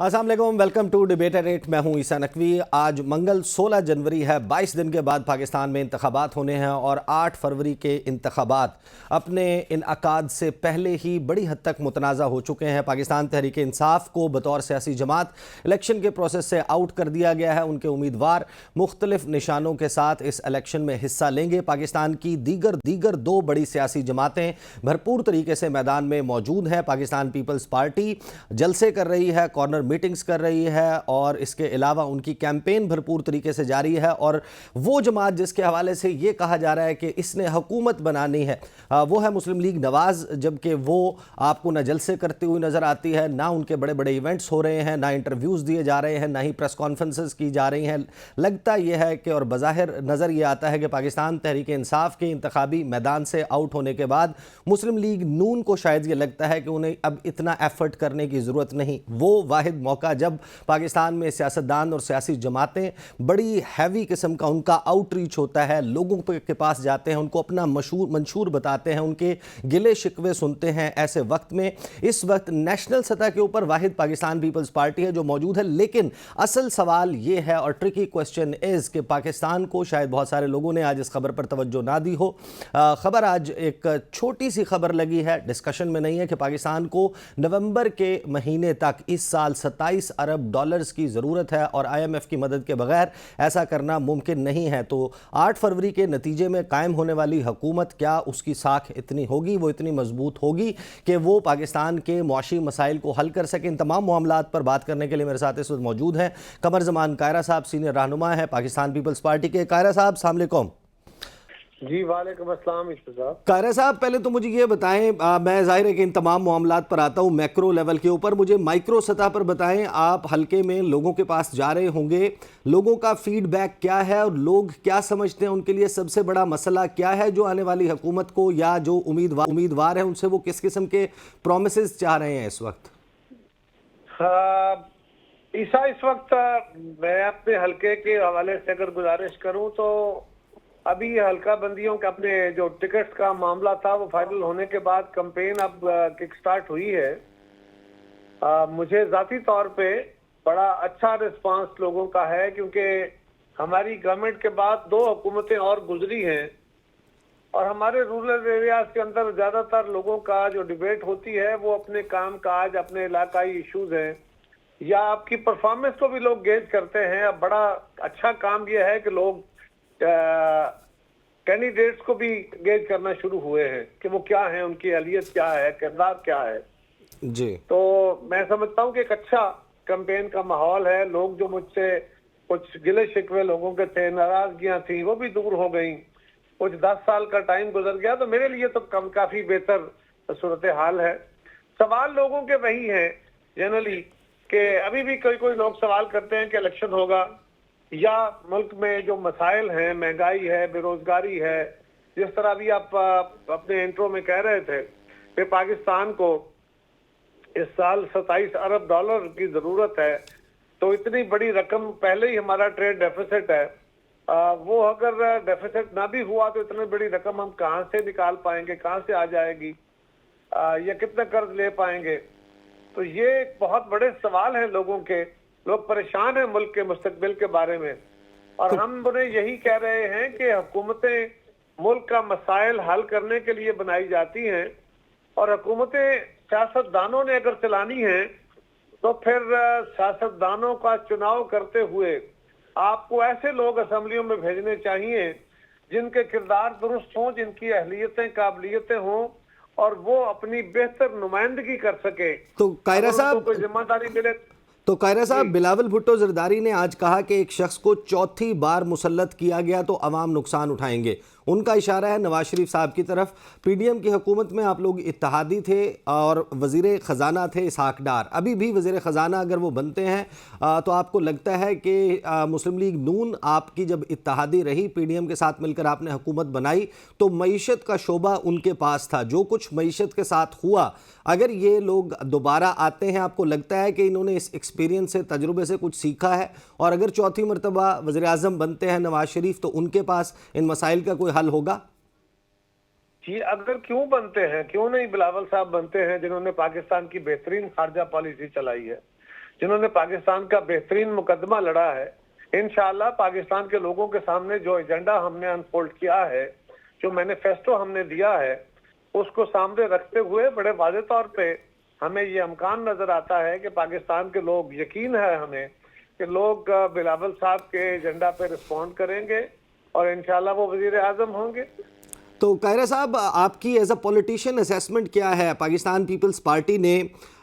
अस्सलाम वालेकुम, welcome to debate eight 8। मैं हूं ईसा नकवी। आज मंगल 16 जनवरी है। 22 दिन के बाद पाकिस्तान में इंतखाबात होने हैं और 8 फरवरी के इंतखाबात अपने इनअकाद से पहले ही बड़ी हद तक मुतनाज़ा हो चुके हैं। पाकिस्तान तहरीक इंसाफ को बतौर सियासी जमात इलेक्शन के प्रोसेस से आउट कर दिया गया है। उनके उम्मीदवार मुख्तलिफ निशानों के साथ इस इलेक्शन में हिस्सा लेंगे। पाकिस्तान की दीगर दो बड़ी सियासी जमातें भरपूर तरीके से मैदान में मौजूद हैं। पाकिस्तान पीपल्स पार्टी जलसे कर रही है, कॉर्नर मीटिंग्स कर रही है और इसके अलावा उनकी कैंपेन भरपूर तरीके से जारी है। और वो जमात जिसके हवाले से ये कहा जा रहा है कि इसने हुकूमत बनानी है, वो है मुस्लिम लीग नवाज। जबकि वो आपको न जलसे करती हुई नजर आती है, ना उनके बड़े बड़े इवेंट्स हो रहे हैं, ना इंटरव्यूज़ दिए जा रहे हैं, ना ही प्रेस कॉन्फ्रेंसेस की जा रही हैं। लगता यह है कि और बज़ाहिर नज़र ये आता है कि पाकिस्तान तहरीक इंसाफ के इंतखाबी मैदान से आउट होने के बाद मुस्लिम लीग नून को शायद ये लगता है कि उन्हें अब इतना एफर्ट करने की ज़रूरत नहीं। वो वाहिद मौका जब पाकिस्तान में सियासतदान और सियासी जमातें बड़ी हैवी किस्म का उनका आउटरीच होता है, लोगों के पास जाते हैं, उनको अपना मंशूर बताते हैं, उनके गिले शिकवे सुनते हैं। ऐसे वक्त में इस वक्त नेशनल सतह के ऊपर वाहिद पाकिस्तान पीपल्स पार्टी है जो मौजूद है। लेकिन असल सवाल ये है और ट्रिकी क्वेश्चन इज़ कि पाकिस्तान को शायद बहुत सारे लोगों ने आज इस खबर पर तवज्जो ना दी हो। खबर आज एक छोटी सी खबर लगी है, डिस्कशन में नहीं है, कि पाकिस्तान को नवंबर के महीने तक इस साल 27 अरब डॉलर्स की ज़रूरत है और IMF की मदद के बगैर ऐसा करना मुमकिन नहीं है। तो 8 फरवरी के नतीजे में कायम होने वाली हुकूमत, क्या उसकी साख इतनी होगी, वो इतनी मजबूत होगी कि वो पाकिस्तान के मुआशी मसाइल को हल कर सके? इन तमाम मामलात पर बात करने के लिए मेरे साथ इस वक्त मौजूद हैं कमर जमान कायरा साहब, सीनियर रहनुमा है पाकिस्तान पीपल्स पार्टी के। कायरा साहब अस्सलाम वालेकुम। जी वालेकुम अस्सलाम। कायरा साहब, पहले तो मुझे ये बताएं, मैं जाहिर है कि इन तमाम मामलात पर आता हूँ मैक्रो लेवल के ऊपर, मुझे माइक्रो सतह पर बताएं। आप हल्के में लोगों के पास जा रहे होंगे, लोगों का फीडबैक क्या है और लोग क्या समझते हैं, उनके लिए सबसे बड़ा मसला क्या है जो आने वाली हुकूमत को या जो उम्मीदवार हैं उनसे वो किस किस्म के प्रोमिसेस चाह रहे हैं इस वक्त? ईसा, इस वक्त मैं अपने हल्के के हवाले से अगर गुजारिश करूं तो अभी हल्का बंदियों के अपने जो टिकट्स का मामला था वो फाइनल होने के बाद कैंपेन अब किक स्टार्ट हुई है। मुझे जाती तौर पे बड़ा अच्छा रिस्पांस लोगों का है, क्योंकि हमारी गवर्नमेंट के बाद 2 हुकूमतें और गुजरी हैं और हमारे रूरल एरियाज के अंदर ज्यादातर लोगों का जो डिबेट होती है वो अपने काम काज, अपने इलाकाई इश्यूज हैं या आपकी परफॉर्मेंस को भी लोग गेज करते हैं। अब बड़ा अच्छा काम यह है कि लोग कैंडिडेट्स को भी गेज करना शुरू हुए हैं कि वो क्या है, उनकी अहलियत क्या है, किरदार क्या है जी। तो मैं समझता हूँ कि एक अच्छा कैंपेन का माहौल है। लोग जो मुझसे कुछ गिले शिकवे लोगों के थे, नाराजगियां थी, वो भी दूर हो गई। कुछ 10 साल का टाइम गुजर गया तो मेरे लिए तो काफी बेहतर सूरत हाल है। सवाल लोगों के वही है जनरली कि अभी भी कोई लोग सवाल करते हैं कि इलेक्शन होगा या मुल्क में जो मसाइल हैं, महंगाई है, बेरोजगारी है, जिस तरह भी आप अपने इंट्रो में कह रहे थे कि पाकिस्तान को इस साल 27 अरब डॉलर की जरूरत है, तो इतनी बड़ी रकम, पहले ही हमारा ट्रेड डेफिसिट है, वो अगर डेफिसिट ना भी हुआ तो इतनी बड़ी रकम हम कहाँ से निकाल पाएंगे, कहाँ से आ जाएगी, या कितना कर्ज ले पाएंगे? तो ये एक बहुत बड़े सवाल हैं लोगों के। लोग परेशान हैं मुल्क के मुस्तकबिल के बारे में और हम उन्हें यही कह रहे हैं कि हुकूमतें मुल्क का मसाइल हल करने के लिए बनाई जाती हैं और हुकूमतें सियासतदानों ने अगर चलानी है तो फिर सियासतदानों का चुनाव करते हुए आपको ऐसे लोग असेंबलियों में भेजने चाहिए जिनके किरदार दुरुस्त हों, जिनकी अहलियतें, काबिलियतें हों और वो अपनी बेहतर नुमाइंदगी कर सके। तो कायरा साहब, कोई जिम्मेदारी मिले तो कायरा साहब, बिलावल भुट्टो जरदारी ने आज कहा कि एक शख्स को चौथी बार मुसल्लत किया गया तो अवाम नुकसान उठाएंगे। उनका इशारा है नवाज शरीफ साहब की तरफ। PDM की हुकूमत में आप लोग इत्तेहादी थे और वज़ीर ख़जाना थे इसहाक डार। अभी भी वज़ीर ख़जाना अगर वो बनते हैं तो आपको लगता है कि मुस्लिम लीग नून आपकी जब इत्तेहादी रही, PDM के साथ मिलकर आपने हुकूमत बनाई, तो मईशत का शोबा उनके पास था। जो कुछ मईशत के साथ हुआ, अगर ये लोग दोबारा आते हैं, आपको लगता है कि इन्होंने इस एक्सपीरियंस से, तजुर्बे से कुछ सीखा है? और अगर चौथी मरतबा वज़ीर आज़म बनते हैं नवाज शरीफ, तो उनके पास इन मसाइल का कोई हल होगा? जी, अगर क्यों बनते हैं, क्यों नहीं बिलावल साहब बनते हैं जिन्होंने पाकिस्तान की बेहतरीन खारजा पॉलिसी चलाई है। जिन्होंने पाकिस्तान का बेहतरीन मुकदमा लड़ा है। इंशाअल्लाह पाकिस्तान के लोगों के सामने जो एजेंडा हमने अनफोल्ड किया है, जो मैनिफेस्टो हमने दिया है, उसको सामने रखते हुए बड़े वाज़ेह तौर पे हमें ये इम्कान नजर आता है कि पाकिस्तान के लोग, यकीन है हमें कि लोग बिलावल साहब के एजेंडा पे रिस्पॉन्ड करेंगे और इंशाल्लाह वो वजीर आजम होंगे। तो कायरा साहब, आपकी एज अ पॉलिटिशियन असेसमेंट क्या है? पाकिस्तान पीपल्स पार्टी ने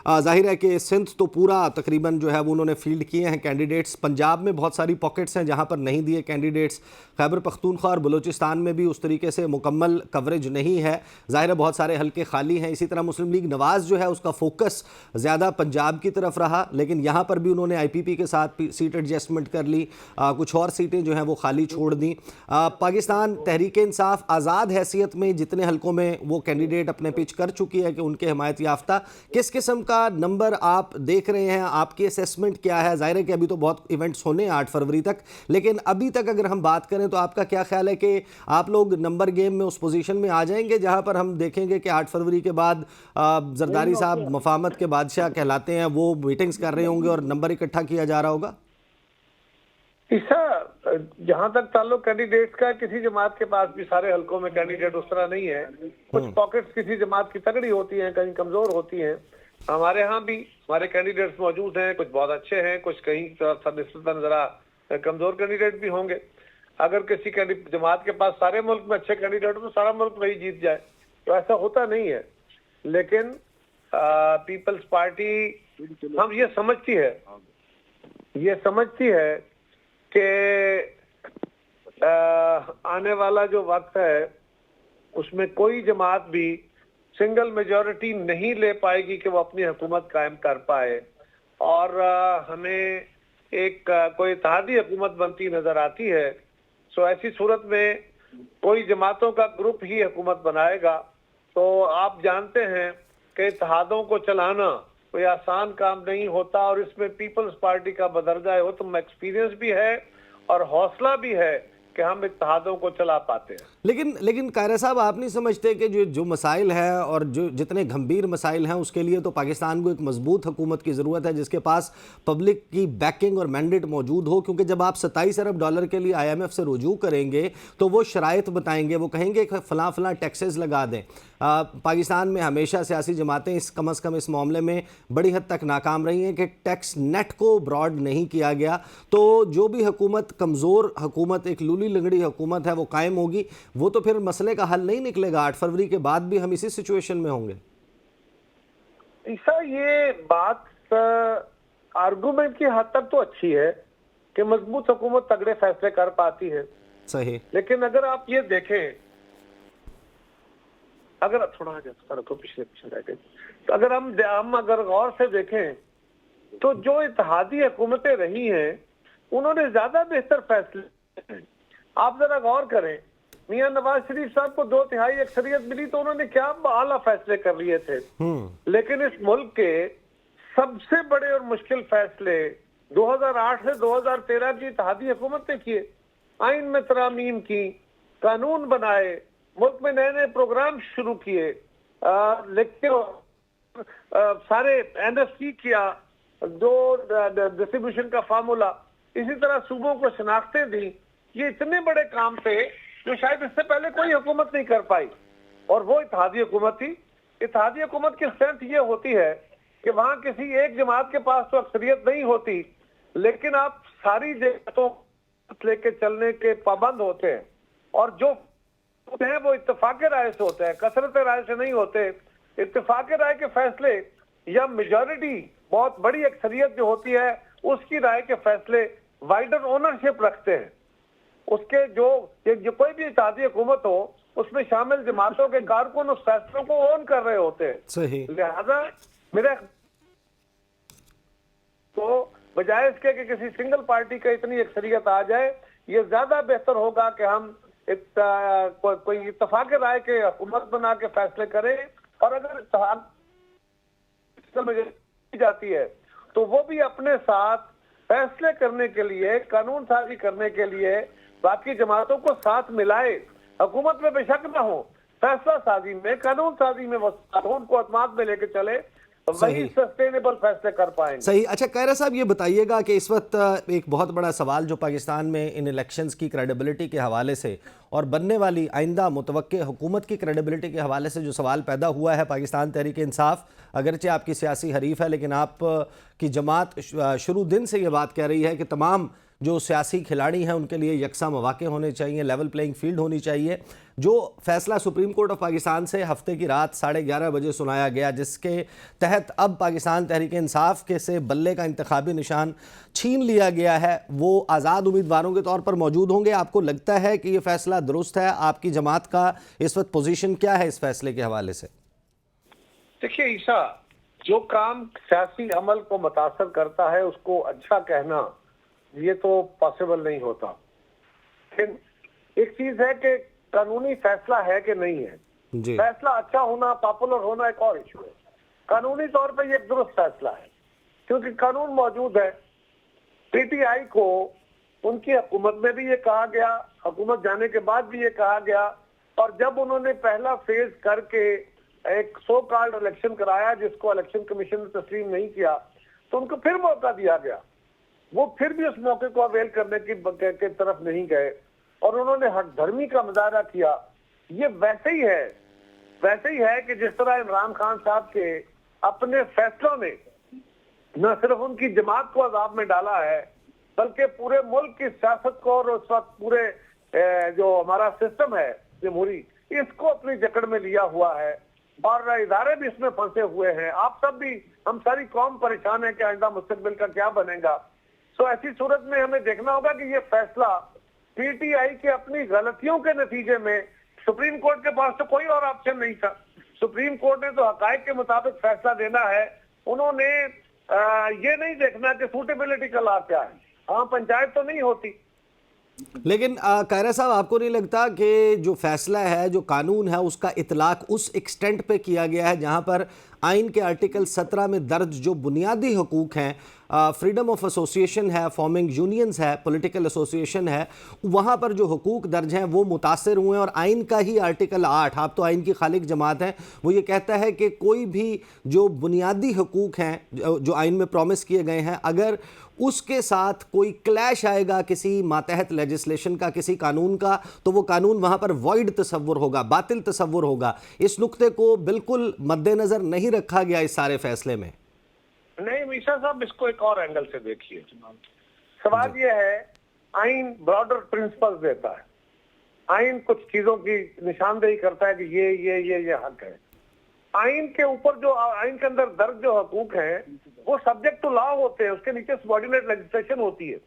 जाहिर है कि सिंध तो पूरा तकरीबन जो है वो उन्होंने फील्ड किए हैं कैंडिडेट्स। पंजाब में बहुत सारी पॉकेट्स हैं जहां पर नहीं दिए कैंडिडेट्स। खैबर पख्तूनख्वा और बलूचिस्तान में भी उस तरीके से मुकम्मल कवरेज नहीं है। जाहिर है बहुत सारे हल्के खाली हैं। इसी तरह मुस्लिम लीग नवाज़ जो है उसका फोकस ज़्यादा पंजाब की तरफ रहा, लेकिन यहाँ पर भी उन्होंने IPP के साथ सीट एडजस्टमेंट कर ली। कुछ और सीटें जो हैं वो खाली छोड़ दी। पाकिस्तान तहरीक इंसाफ आज़ाद हैसियत में जितने हल्कों में वो कैंडिडेट अपने पिच कर चुकी है कि उनके हिमायत याफ्ता, किस किस्म का नंबर आप देख रहे हैं? आपकी असेसमेंट क्या है? जाहिर है कि अभी तो बहुत इवेंट्स होने हैं 8 फरवरी तक, लेकिन अभी तक अगर हम बात करें तो आपका क्या ख्याल है कि आप लोग नंबर गेम में उस पोजीशन में आ जाएंगे जहां पर हम देखेंगे कि 8 फरवरी के बाद जरदारी साहब मफाहमत के बादशाह कहलाते हैं, वो मीटिंग्स कर रहे होंगे और नंबर इकट्ठा किया जा रहा होगा? ईसा, जहां तक ताल्लुक कैंडिडेट्स का, किसी जमात के पास भी सारे हलकों में कैंडिडेट उस तरह नहीं है। कुछ पॉकेट्स किसी जमात की तगड़ी होती हैं, कहीं कमजोर होती हैं। हमारे यहाँ भी हमारे कैंडिडेट्स मौजूद हैं, कुछ बहुत अच्छे हैं, कुछ कहीं निस्बतन जरा कमजोर कैंडिडेट भी होंगे। अगर किसी जमात के पास सारे मुल्क में अच्छे कैंडिडेट हो तो सारा मुल्क वही जीत जाए, तो ऐसा होता नहीं है। लेकिन पीपल्स पार्टी हम ये समझती है कि आने वाला जो वक्त है उसमें कोई जमात भी सिंगल मेजॉरिटी नहीं ले पाएगी कि वो अपनी हुकूमत कायम कर पाए, और हमें एक कोई इत्तेहादी हुकूमत बनती नजर आती है। सो ऐसी सूरत में कोई जमातों का ग्रुप ही हुकूमत बनाएगा। तो आप जानते हैं कि इत्तेहादों को चलाना कोई आसान काम नहीं होता, और इसमें पीपल्स पार्टी का बदरजा हो तो एक्सपीरियंस भी है और हौसला भी है कि हम इत्तेहादों को चला पाते हैं। लेकिन कायरा साहब, आप नहीं समझते कि जो मसाइल है और जो जितने गंभीर मसाइल हैं उसके लिए तो पाकिस्तान को एक मजबूत हुकूमत की ज़रूरत है जिसके पास पब्लिक की बैकिंग और मैंडेट मौजूद हो? क्योंकि जब आप 27 अरब डॉलर के लिए IMF से रुजू करेंगे तो वो शराइत बताएंगे, वो कहेंगे कि फ़लाँ फ़लाँ टैक्सेस लगा दें। पाकिस्तान में हमेशा सियासी जमातें कम अज़ कम इस मामले में बड़ी हद तक नाकाम रही हैं कि टैक्स नेट को ब्रॉड नहीं किया गया। तो जो भी हुकूमत, कमज़ोर हुकूमत, एक लूली लंगड़ी हुकूमत है वो कायम होगी, वो तो फिर मसले का हल नहीं निकलेगा। 8 फरवरी के बाद भी हम इसी सिचुएशन में होंगे। ईसा, ये बात आर्गुमेंट की हद तक तो अच्छी है कि मजबूत हुकूमत तगड़े फैसले कर पाती है, सही। लेकिन अगर आप ये देखें, अगर थोड़ा पिछले रह गए, तो अगर हम अगर गौर से देखें तो जो इत्तेहादी हुकूमतें रही हैं उन्होंने ज्यादा बेहतर फैसले। आप जरा गौर करें, मियां नवाज शरीफ साहब को 2/3 अक्सरियत मिली तो उन्होंने क्या आला फैसले कर लिए थे। लेकिन इस मुल्क के सबसे बड़े और मुश्किल फैसले 2008 से 2013 की इत्तेहादी हुकूमत ने किए। आइन में तरामीम की, कानून बनाए, मुल्क में नए नए प्रोग्राम शुरू किए, लेकिन सारे NFC किया, जो डिस्ट्रीब्यूशन का फार्मूला, इसी तरह सूबों को शनाख्तें दी। ये इतने बड़े काम थे जो शायद इससे पहले कोई हुकूमत नहीं कर पाई, और वो इत्तेहादी हुकूमत थी। इत्तेहादी हुकूमत की स्ट्रेंथ ये होती है कि वहां किसी एक जमात के पास तो अक्सरियत नहीं होती, लेकिन आप सारी जमातों लेके चलने के पाबंद होते हैं, और जो होते हैं वो इत्तेफाक राय से होते हैं, कसरत राय से नहीं होते। इत्तेफाक राय के फैसले या मेजॉरिटी, बहुत बड़ी अक्सरियत जो होती है, उसकी राय के फैसले वाइडर ओनरशिप रखते हैं। उसके जो कोई भी इत्तेहादी हुकूमत हो उसमें शामिल जमातों के कारकुन उस फैसलों को ओन कर रहे होते हैं। सही। लिहाजा मेरे तो बजाय इसके कि किसी सिंगल पार्टी का इतनी अक्सरियत आ जाए, ये ज्यादा बेहतर होगा कि हम कोई इत्तेफाक राय के हुकूमत बना के फैसले करें, और अगर जाती है तो वो भी अपने साथ फैसले करने के लिए, कानून साजी करने के लिए बाकी जमातों को साथ मिलाए। हुकूमत में बेशक ना हो, फैसला साजी में, कानून साजी में वो उनको अतमाद में लेके चले, वही सस्टेनेबल फैसले कर पाएंगे। सही। अच्छा खैरा साहब, ये बताइएगा कि इस वक्त एक बहुत बड़ा सवाल जो पाकिस्तान में इन इलेक्शंस की क्रेडिबिलिटी के हवाले से और बनने वाली आइंदा मुतवक्के हुकूमत की क्रेडिबिलिटी के हवाले से जो सवाल पैदा हुआ है, पाकिस्तान तहरीक इंसाफ अगरचे आपकी सियासी हरीफ है, लेकिन आप की जमात शुरू दिन से ये बात कह रही है कि तमाम जो सियासी खिलाड़ी हैं उनके लिए यकसा मौके होने चाहिए, लेवल प्लेइंग फील्ड होनी चाहिए। जो फैसला सुप्रीम कोर्ट ऑफ पाकिस्तान से हफ्ते की रात 11:30 बजे सुनाया गया, जिसके तहत अब पाकिस्तान तहरीक इंसाफ के से बल्ले का इंतखाबी निशान छीन लिया गया है, वो आज़ाद उम्मीदवारों के तौर पर मौजूद होंगे। आपको लगता है कि ये फैसला दुरुस्त है? आपकी जमात का इस वक्त पोजीशन क्या है इस फैसले के हवाले से? देखिए ईशा, जो काम सियासी अमल को मुतासर करता है उसको अच्छा कहना ये तो पॉसिबल नहीं होता। लेकिन एक चीज है कि कानूनी फैसला है कि नहीं है जी। फैसला अच्छा होना, पॉपुलर होना एक और इशू है। कानूनी तौर पर ये दुरुस्त फैसला है क्योंकि कानून मौजूद है। पीटीआई को उनकी हुकूमत में भी ये कहा गया, हुकूमत जाने के बाद भी ये कहा गया, और जब उन्होंने पहला फेज करके एक सो कॉल्ड इलेक्शन कराया जिसको इलेक्शन कमीशन ने तस्लीम नहीं किया, तो उनको फिर मौका दिया गया। वो फिर भी उस मौके को अवेल करने की तरफ नहीं गए और उन्होंने हठधर्मी का मुजाहरा किया। ये वैसे ही है कि जिस तरह इमरान खान साहब के अपने फैसलों ने न सिर्फ उनकी जमात को अजाब में डाला है बल्कि पूरे मुल्क की सियासत को और उस वक्त पूरे जो हमारा सिस्टम है जमहूरी, इसको अपनी जकड़ में लिया हुआ है और इदारे भी इसमें फंसे हुए हैं। आप सब भी, हम सारी कौम परेशान है कि आइंदा मुस्तकबिल का क्या बनेगा। तो ऐसी सूरत में हमें देखना होगा कि ये फैसला पीटीआई के अपनी गलतियों के नतीजे में, सुप्रीम कोर्ट के पास तो कोई और ऑप्शन नहीं था। सुप्रीम कोर्ट ने तो हकायक के मुताबिक फैसला देना है। उन्होंने ये नहीं देखना कि सूटेबिलिटी का लाभ क्या है। हाँ, पंचायत तो नहीं होती। लेकिन खैरा साहब, आपको नहीं लगता कि जो फैसला है, जो कानून है, उसका इतलाक उस एक्सटेंट पे किया गया है जहां पर आइन के आर्टिकल 17 में दर्ज जो बुनियादी हुकूक हैं, फ्रीडम ऑफ एसोसिएशन है, फॉर्मिंग यूनियंस है, पॉलिटिकल एसोसिएशन है, वहाँ पर जो हुकूक दर्ज हैं वो मुतासर हुए। और आइन का ही आर्टिकल 8, आप तो आइन की खालिक जमात हैं, वो ये कहता है कि कोई भी जो बुनियादी हुकूक हैं जो आइन में प्रॉमिस किए गए हैं, अगर उसके साथ कोई क्लैश आएगा किसी मातहत लेजिस्लेशन का, किसी कानून का, तो वो कानून वहाँ पर वॉइड तसव्वुर होगा, बातिल तसव्वुर होगा। इस नुक्ते को बिल्कुल मद्देनजर नहीं रखा गया इस सारे फैसले में। नहीं मीशा साहब, इसको एक और एंगल से देखिए। सवाल ये है, आइन ब्रॉडर प्रिंसिपल्स देता है, आइन कुछ चीजों की निशानदेही करता है कि ये हक है। आइन के ऊपर जो आइन के अंदर दर्ज जो हकूक हैं वो सब्जेक्ट टू लॉ होते हैं, उसके नीचे सबऑर्डिनेट लेजिस्लेशन होती है,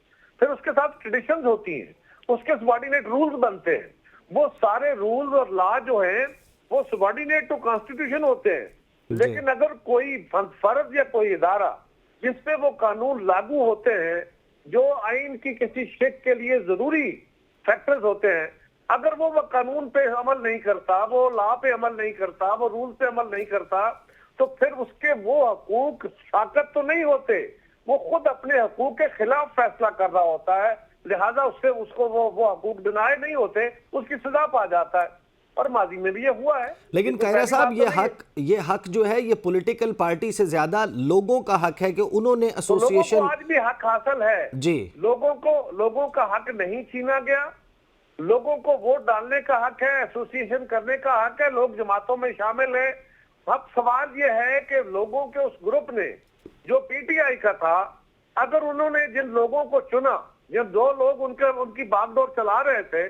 फिर उसके साथ ट्रेडिशंस होती हैं, उसके सबऑर्डिनेट रूल्स बनते हैं। वो सारे रूल्स और लॉ जो हैं वो सबऑर्डिनेट टू कॉन्स्टिट्यूशन होते हैं। लेकिन अगर कोई फर्ज या कोई इदारा जिस पे वो कानून लागू होते हैं, जो आइन की किसी शिक के लिए जरूरी फैक्टर्स होते हैं, अगर वो कानून पे अमल नहीं करता, वो लॉ पे अमल नहीं करता, वो रूल पे अमल नहीं करता, तो फिर उसके वो हकूक साकत तो नहीं होते, वो खुद अपने हकूक के खिलाफ फैसला कर रहा होता है। लिहाजा उसको वो हकूक डिनाय नहीं होते, उसकी सजा पा जाता है। और माजी में भी ये हुआ है। लेकिन खैरा साहब, ये हक जो है ये पॉलिटिकल पार्टी से ज्यादा लोगों का हक है कि उन्होंने एसोसिएशन, तो आज भी हक हासिल है जी। लोगों का हक नहीं छीना गया, लोगों को वोट डालने का हक है, एसोसिएशन करने का हक है, लोग जमातों में शामिल हैं। अब सवाल ये है कि लोगों के उस ग्रुप ने जो पीटीआई का था, अगर उन्होंने जिन लोगों को चुना, जिन 2 लोग उनकी बागडोर चला रहे थे,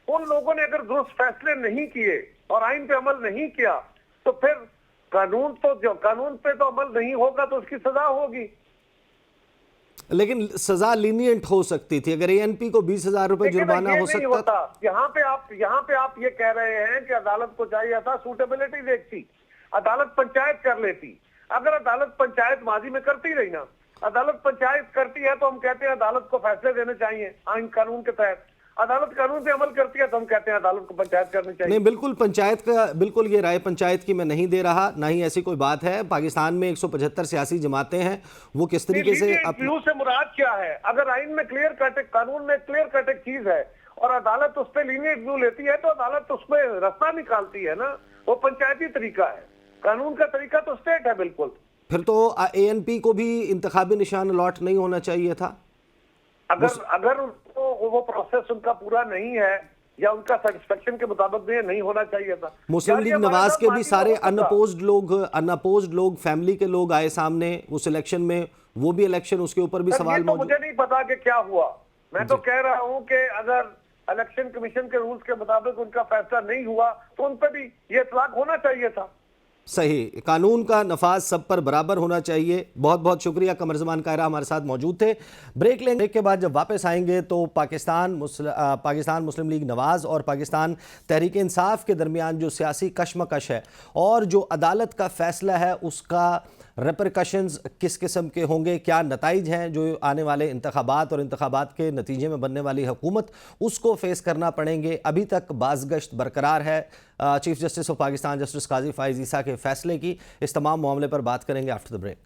उन लोगों ने अगर दुरुस्त फैसले नहीं किए और आइन पे अमल नहीं किया, तो फिर कानून पे तो अमल नहीं होगा तो उसकी सजा होगी। लेकिन सजा लीनियंट हो सकती थी, अगर एएनपी को 20,000 रुपए जुर्माना हो सकता था। यहाँ पे आप ये कह रहे हैं कि अदालत को चाहिए था सूटेबिलिटी देखती, अदालत पंचायत कर लेती। अगर अदालत पंचायत माजी में करती रही ना, अदालत पंचायत करती है तो हम कहते हैं अदालत को फैसले देने चाहिए आइन कानून के तहत। अदालत कानून पे अमल करती है तो हम कहते हैं अदालत को पंचायत करनी चाहिए। नहीं, बिल्कुल पंचायत का, बिल्कुल ये राय पंचायत की मैं नहीं दे रहा, ना ही ऐसी कोई बात है। पाकिस्तान में 175 सियासी जमातें हैं, वो किस तरीके से व्यू से मुराद क्या है? अगर आइन में क्लियर कट, कानून में क्लियर कट एक चीज है और अदालत उस पर लीनियंट व्यू लेती है तो अदालत उस पर रास्ता निकालती है ना, वो पंचायती तरीका है। कानून का तरीका तो स्टेट है बिल्कुल। फिर तो ANP को भी इंतखाबी निशान अलॉट नहीं होना चाहिए था। अगर उनको वो प्रोसेस उनका पूरा नहीं है या उनका सेटिस्फेक्शन के मुताबिक नहीं होना चाहिए था। मुस्लिम लीग नवाज के भी सारे अनअपोज्ड लोग फैमिली के लोग आए सामने उस इलेक्शन में, वो भी इलेक्शन, उसके ऊपर भी सवाल तो मुझे नहीं पता कि क्या हुआ। मैं तो कह रहा हूं कि अगर इलेक्शन कमीशन के रूल्स के मुताबिक उनका फैसला नहीं हुआ तो उन पर भी ये इतलाक होना चाहिए था। सही, कानून का नफाज सब पर बराबर होना चाहिए। बहुत बहुत शुक्रिया, कमरजमान कायरा हमारे साथ मौजूद थे। ब्रेक लेंगे, ब्रेक के बाद जब वापस आएंगे तो पाकिस्तान मुस्लिम लीग नवाज और पाकिस्तान तहरीक इंसाफ के दरमियान जो सियासी कशमकश है और जो अदालत का फैसला है उसका रेपरकशंस किस किस्म के होंगे, क्या नताइज हैं जो आने वाले इंतखाबात और इंतखाबात के नतीजे में बनने वाली हुकूमत उसको फेस करना पड़ेंगे। अभी तक बाज़गश्त बरकरार है chief justice of Pakistan justice Qazi Faez Isa के फैसले की। इस तमाम मामले पर बात करेंगे after the break.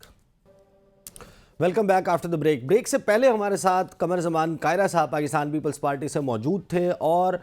Welcome back after the break. Break से पहले हमारे साथ कमरजमान कायरा साहब पाकिस्तान पीपल्स पार्टी से मौजूद थे और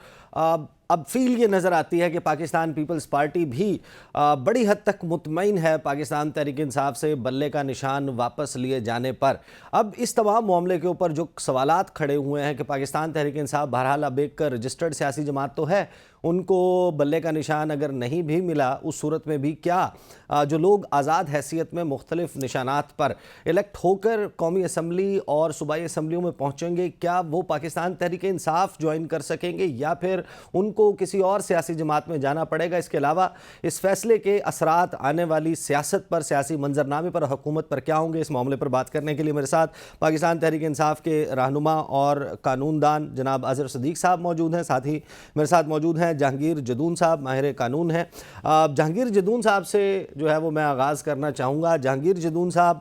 अब फील ये नज़र आती है कि पाकिस्तान पीपल्स पार्टी भी बड़ी हद तक मुतमईन है पाकिस्तान तहरीक इंसाफ से बल्ले का निशान वापस लिए जाने पर। अब इस तमाम मामले के ऊपर जो सवालात खड़े हुए हैं कि पाकिस्तान तहरीक इंसाफ बहरहाल अब एक रजिस्टर्ड सियासी जमात तो है, उनको बल्ले का निशान अगर नहीं भी मिला उस सूरत में भी क्या जो लोग आज़ाद हैसियत में मुख्तलिफ निशानात पर इलेक्ट होकर कौमी असम्बली और सूबाई असम्बलियों में पहुँचेंगे, क्या वो पाकिस्तान तहरीक इंसाफ ज्वाइन कर सकेंगे या फिर उनको किसी और सियासी जमात में जाना पड़ेगा। इसके अलावा इस फैसले के असरात आने वाली सियासत पर, सियासी मंजरनामे पर, हुकूमत पर क्या होंगे, इस मामले पर बात करने के लिए मेरे साथ पाकिस्तान तहरीक इंसाफ के रहनुमा और कानूनदान जनाब अजहर सदीक साहब मौजूद हैं। साथ ही मेरे साथ मौजूद हैं जहांगीर जदून साहब, माहिर कानून हैं। जहांगीर जदून साहब से जो है वो मैं आगाज़ करना चाहूँगा। जहांगीर जदून साहब,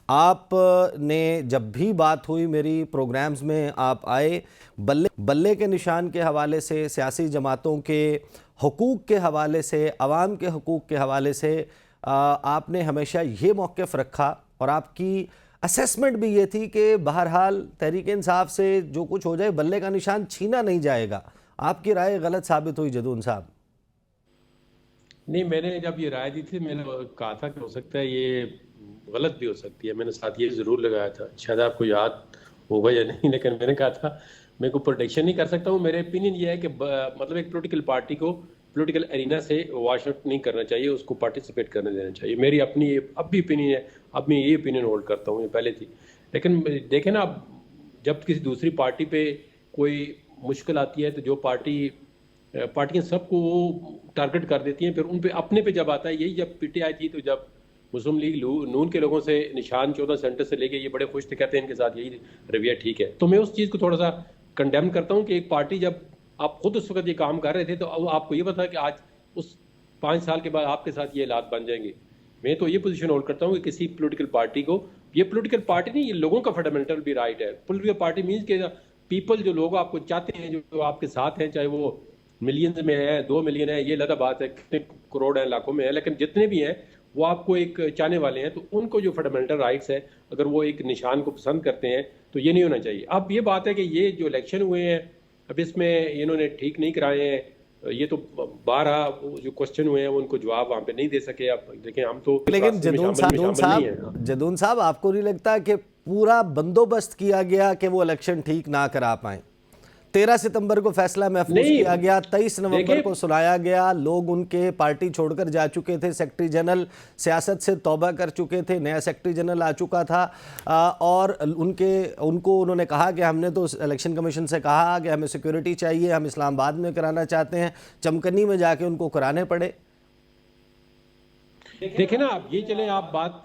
आपने जब भी बात हुई मेरी प्रोग्राम्स में आप आए, बल्ले के निशान के हवाले से, सियासी जमातों के हुकूक के हवाले से, अवाम के हुकूक के हवाले से आपने हमेशा ये मौक़िफ़ रखा और आपकी असेसमेंट भी ये थी कि बहरहाल तहरीक इंसाफ से जो कुछ हो जाए बल्ले का निशान छीना नहीं जाएगा। आपकी राय गलत साबित हुई जदून साहब? नहीं, मैंने जब ये राय दी थी मैंने कहा था कि हो सकता है ये गलत भी हो सकती है। मैंने साथ ये ज़रूर लगाया था, शायद आपको याद होगा या नहीं, लेकिन मैंने कहा था मैं को प्रोटेक्शन नहीं कर सकता हूँ। मेरे ओपिनियन ये है कि मतलब एक पॉलिटिकल पार्टी को पॉलिटिकल एरिना से वॉश आउट नहीं करना चाहिए, उसको पार्टिसिपेट करने देना चाहिए। मेरी अपनी अब भी ओपिनियन है, अब मैं ये ओपिनियन होल्ड करता हूँ, ये पहले थी। लेकिन देखें ना, जब किसी दूसरी पार्टी पे कोई मुश्किल आती है तो जो पार्टियां सबको वो टारगेट कर देती हैं, फिर उन पे अपने पे जब आता है, यही जब PTI थी तो जब मुस्लिम लीग नून के लोगों से निशान 14 सेंटर से लेके ये बड़े खुश थे, कहते हैं इनके साथ यही रवैया ठीक है। तो मैं उस चीज़ को थोड़ा सा कंडेम करता हूँ कि एक पार्टी, जब आप खुद उस वक्त ये काम कर रहे थे तो आपको ये पता है कि आज उस 5 साल के बाद आपके साथ ये हालात बन जाएंगे। मैं तो ये पोजीशन होल्ड करता हूँ कि किसी पॉलिटिकल पार्टी को, ये पॉलिटिकल पार्टी नहीं, ये लोगों का फंडामेंटल भी राइट है। पॉलिटिकल पार्टी मीन्स के पीपल, जो लोग आपको चाहते हैं, जो आपके साथ हैं, चाहे वो मिलियंस में है, 2 मिलियन है, ये अलग बात है, कितने करोड़ है, लाखों में है, लेकिन जितने भी हैं वो आपको एक चाहने वाले हैं। तो उनको जो फंडामेंटल राइट्स है, अगर वो एक निशान को पसंद करते हैं तो ये नहीं होना चाहिए। अब ये बात है कि ये जो इलेक्शन हुए हैं अब इसमें इन्होंने ठीक नहीं कराए हैं, ये तो 12 जो क्वेश्चन हुए हैं उनको जवाब वहाँ पे नहीं दे सके। आप देखें, हम तो लेकिन जदून साहब आपको नहीं लगता कि पूरा बंदोबस्त किया गया कि वो इलेक्शन ठीक ना करा पाए? 13 सितंबर को फैसला महफूज किया गया, 23 नवंबर को सुनाया गया, लोग उनके पार्टी छोड़कर जा चुके थे, सेक्रेटरी जनरल सियासत से तौबा कर चुके थे, नया सेक्रेटरी जनरल आ चुका था और उनको उन्होंने कहा कि हमने तो इलेक्शन कमीशन से कहा कि हमें सिक्योरिटी चाहिए, हम इस्लामाबाद में कराना चाहते हैं, चमकनी में जाके उनको कराने पड़े। देखें ना, आप ये चले, आप बात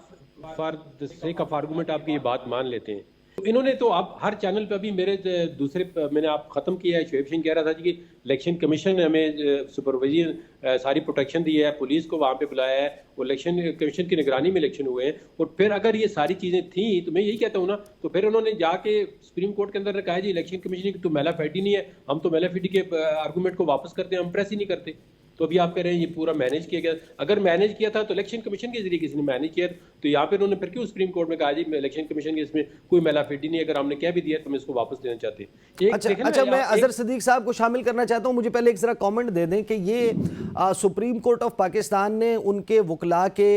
for the sake of argument आपकी ये बात मान लेते हैं, इन्होंने तो आप हर चैनल पे अभी मेरे दूसरे मैंने आप ख़त्म किया है, शोएब सिंह कह रहा था जी कि इलेक्शन कमीशन ने हमें सुपरविजन सारी प्रोटेक्शन दी है, पुलिस को वहाँ पे बुलाया है, वो इलेक्शन कमीशन की निगरानी में इलेक्शन हुए हैं। और फिर अगर ये सारी चीज़ें थी तो मैं यही कहता हूँ ना, तो फिर उन्होंने जाके सुप्रीम कोर्ट के अंदर कहा जी इलेक्शन कमीशन की तो मैलाफिडी नहीं है, हम तो मैलाफिडी के आर्गूमेंट को वापस करते हैं, हम प्रेस ही नहीं करते। तो अभी आप कह रहे हैं ये पूरा मैनेज किया गया, अगर मैनेज किया था तो इलेक्शन कमीशन के जरिए किसी ने मैनेज किया, तो यहाँ पे उन्होंने फिर क्यों सुप्रीम कोर्ट में कहा जी इलेक्शन कमीशन के इसमें कोई मैलाफिडी नहीं है, अगर हमने कह भी दिया तो हम इसको वापस लेना चाहते हैं। अच्छा, मैं अजहर सदीक साहब को शामिल करना चाहता हूँ। मुझे पहले एक जरा कमेंट दे दें कि ये सुप्रीम कोर्ट ऑफ पाकिस्तान ने उनके वकला के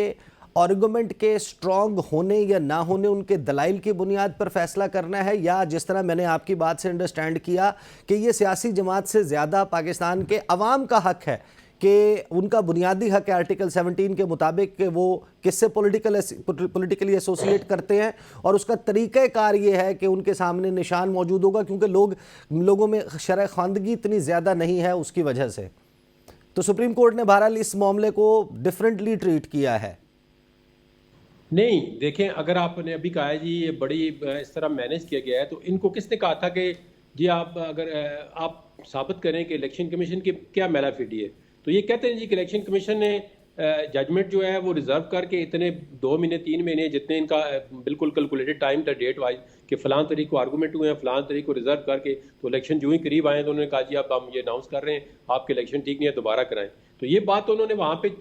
आर्गुमेंट के स्ट्रांग होने या ना होने, उनके दलाइल की बुनियाद पर फैसला करना है, या जिस तरह मैंने आपकी बात से अंडरस्टैंड किया कि ये सियासी जमात से ज़्यादा पाकिस्तान के अवाम का हक है कि उनका बुनियादी हक है आर्टिकल 17 के मुताबिक कि वो किससे पॉलिटिकली एसोसिएट करते हैं, और उसका तरीक़ाकार ये है कि उनके सामने निशान मौजूद होगा क्योंकि लोगों में शरअ ख़वानदगी इतनी ज़्यादा नहीं है उसकी वजह से। तो सुप्रीम कोर्ट ने बहरहाल इस मामले को डिफरेंटली ट्रीट किया है। नहीं, देखें, अगर आपने अभी कहा है जी ये बड़ी इस तरह मैनेज किया गया है, तो इनको किसने कहा था कि जी आप अगर आप साबित करें कि इलेक्शन कमीशन की क्या मैलाफिडी है, तो ये कहते हैं जी कि इलेक्शन कमीशन ने जजमेंट जो है वो रिजर्व करके इतने 2 महीने 3 महीने जितने इनका बिल्कुल कैलकुलेटेड टाइम था डेट वाइज कि फलां तारीख को आर्गूमेंट हुए हैं, फलां तारीख को रिजर्व करके, तो इलेक्शन जो ही करीब आए तो उन्होंने कहा जी अब हम ये अनाउंस कर रहे हैं आपके इलेक्शन ठीक नहीं है, दोबारा कराएं। तो ये बात तो उन्होंने वहाँ पे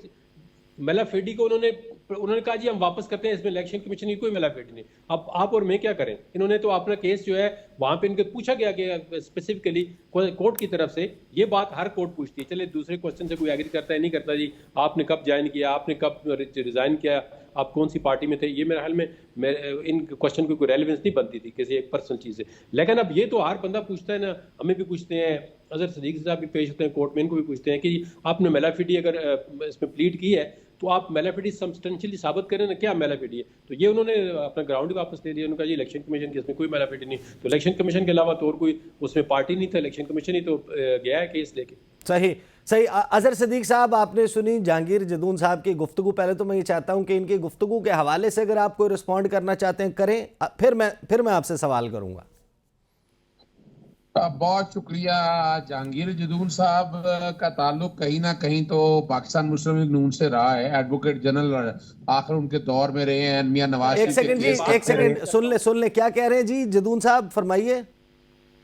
मैलाफिडी को उन्होंने कहा जी हम वापस करते हैं, इसमें इलेक्शन कमीशन की कोई मैलाफिडी नहीं। अब आप और मैं क्या करें? इन्होंने तो अपना केस जो है वहाँ पे इनके पूछा गया कि स्पेसिफिकली कोर्ट की तरफ से, ये बात हर कोर्ट पूछती है। चले दूसरे क्वेश्चन से कोई एग्री करता है नहीं करता जी, आपने कब ज्वाइन किया, आपने कब रिजाइन किया, आप कौन सी पार्टी में थे, ये मेरे ख्याल में इन क्वेश्चन की कोई रेलेवेंस नहीं बनती थी किसी एक पर्सनल चीज़ से। लेकिन अब ये तो हर बंदा पूछता है ना, हमें भी पूछते हैं, अजहर सदीक साहब भी पेश होते हैं कोर्ट में, इनको भी पूछते हैं कि आपने मैलाफिडी अगर इसमें प्लीड की है तो आप मैलाफिडी सब्सटेंशियली साबित करें ना, क्या मैलाफिडी है। तो ये उन्होंने अपना ग्राउंड वापस ले लिया, उन्होंने कहा जी इलेक्शन कमीशन की इसमें कोई मैलाफिडी नहीं। तो इलेक्शन कमीशन के अलावा तो और कोई उसमें पार्टी नहीं था, इलेक्शन कमीशन ही तो गया है केस लेके। सही सही। अजहर सदीक साहब, आपने सुनी जहांगीर जदून साहब की गुफ्तगू। पहले तो मैं ये चाहता हूं कि इनकी गुफ्तगू के हवाले से अगर आप कोई रिस्पॉन्ड करना चाहते हैं करें, फिर मैं आपसे सवाल करूंगा। बहुत शुक्रिया। जहांगीर जदून साहब का ताल्लुक कहीं ना कहीं तो पाकिस्तान मुस्लिम लीग नून से रहा है। एडवोकेट जनरल आखिर उनके दौर में रहे हैं। मियां नवाज एक सेकंड जी, एक सेकंड सुन ले क्या कह रहे हैं जी जदून साहब, फरमाइए।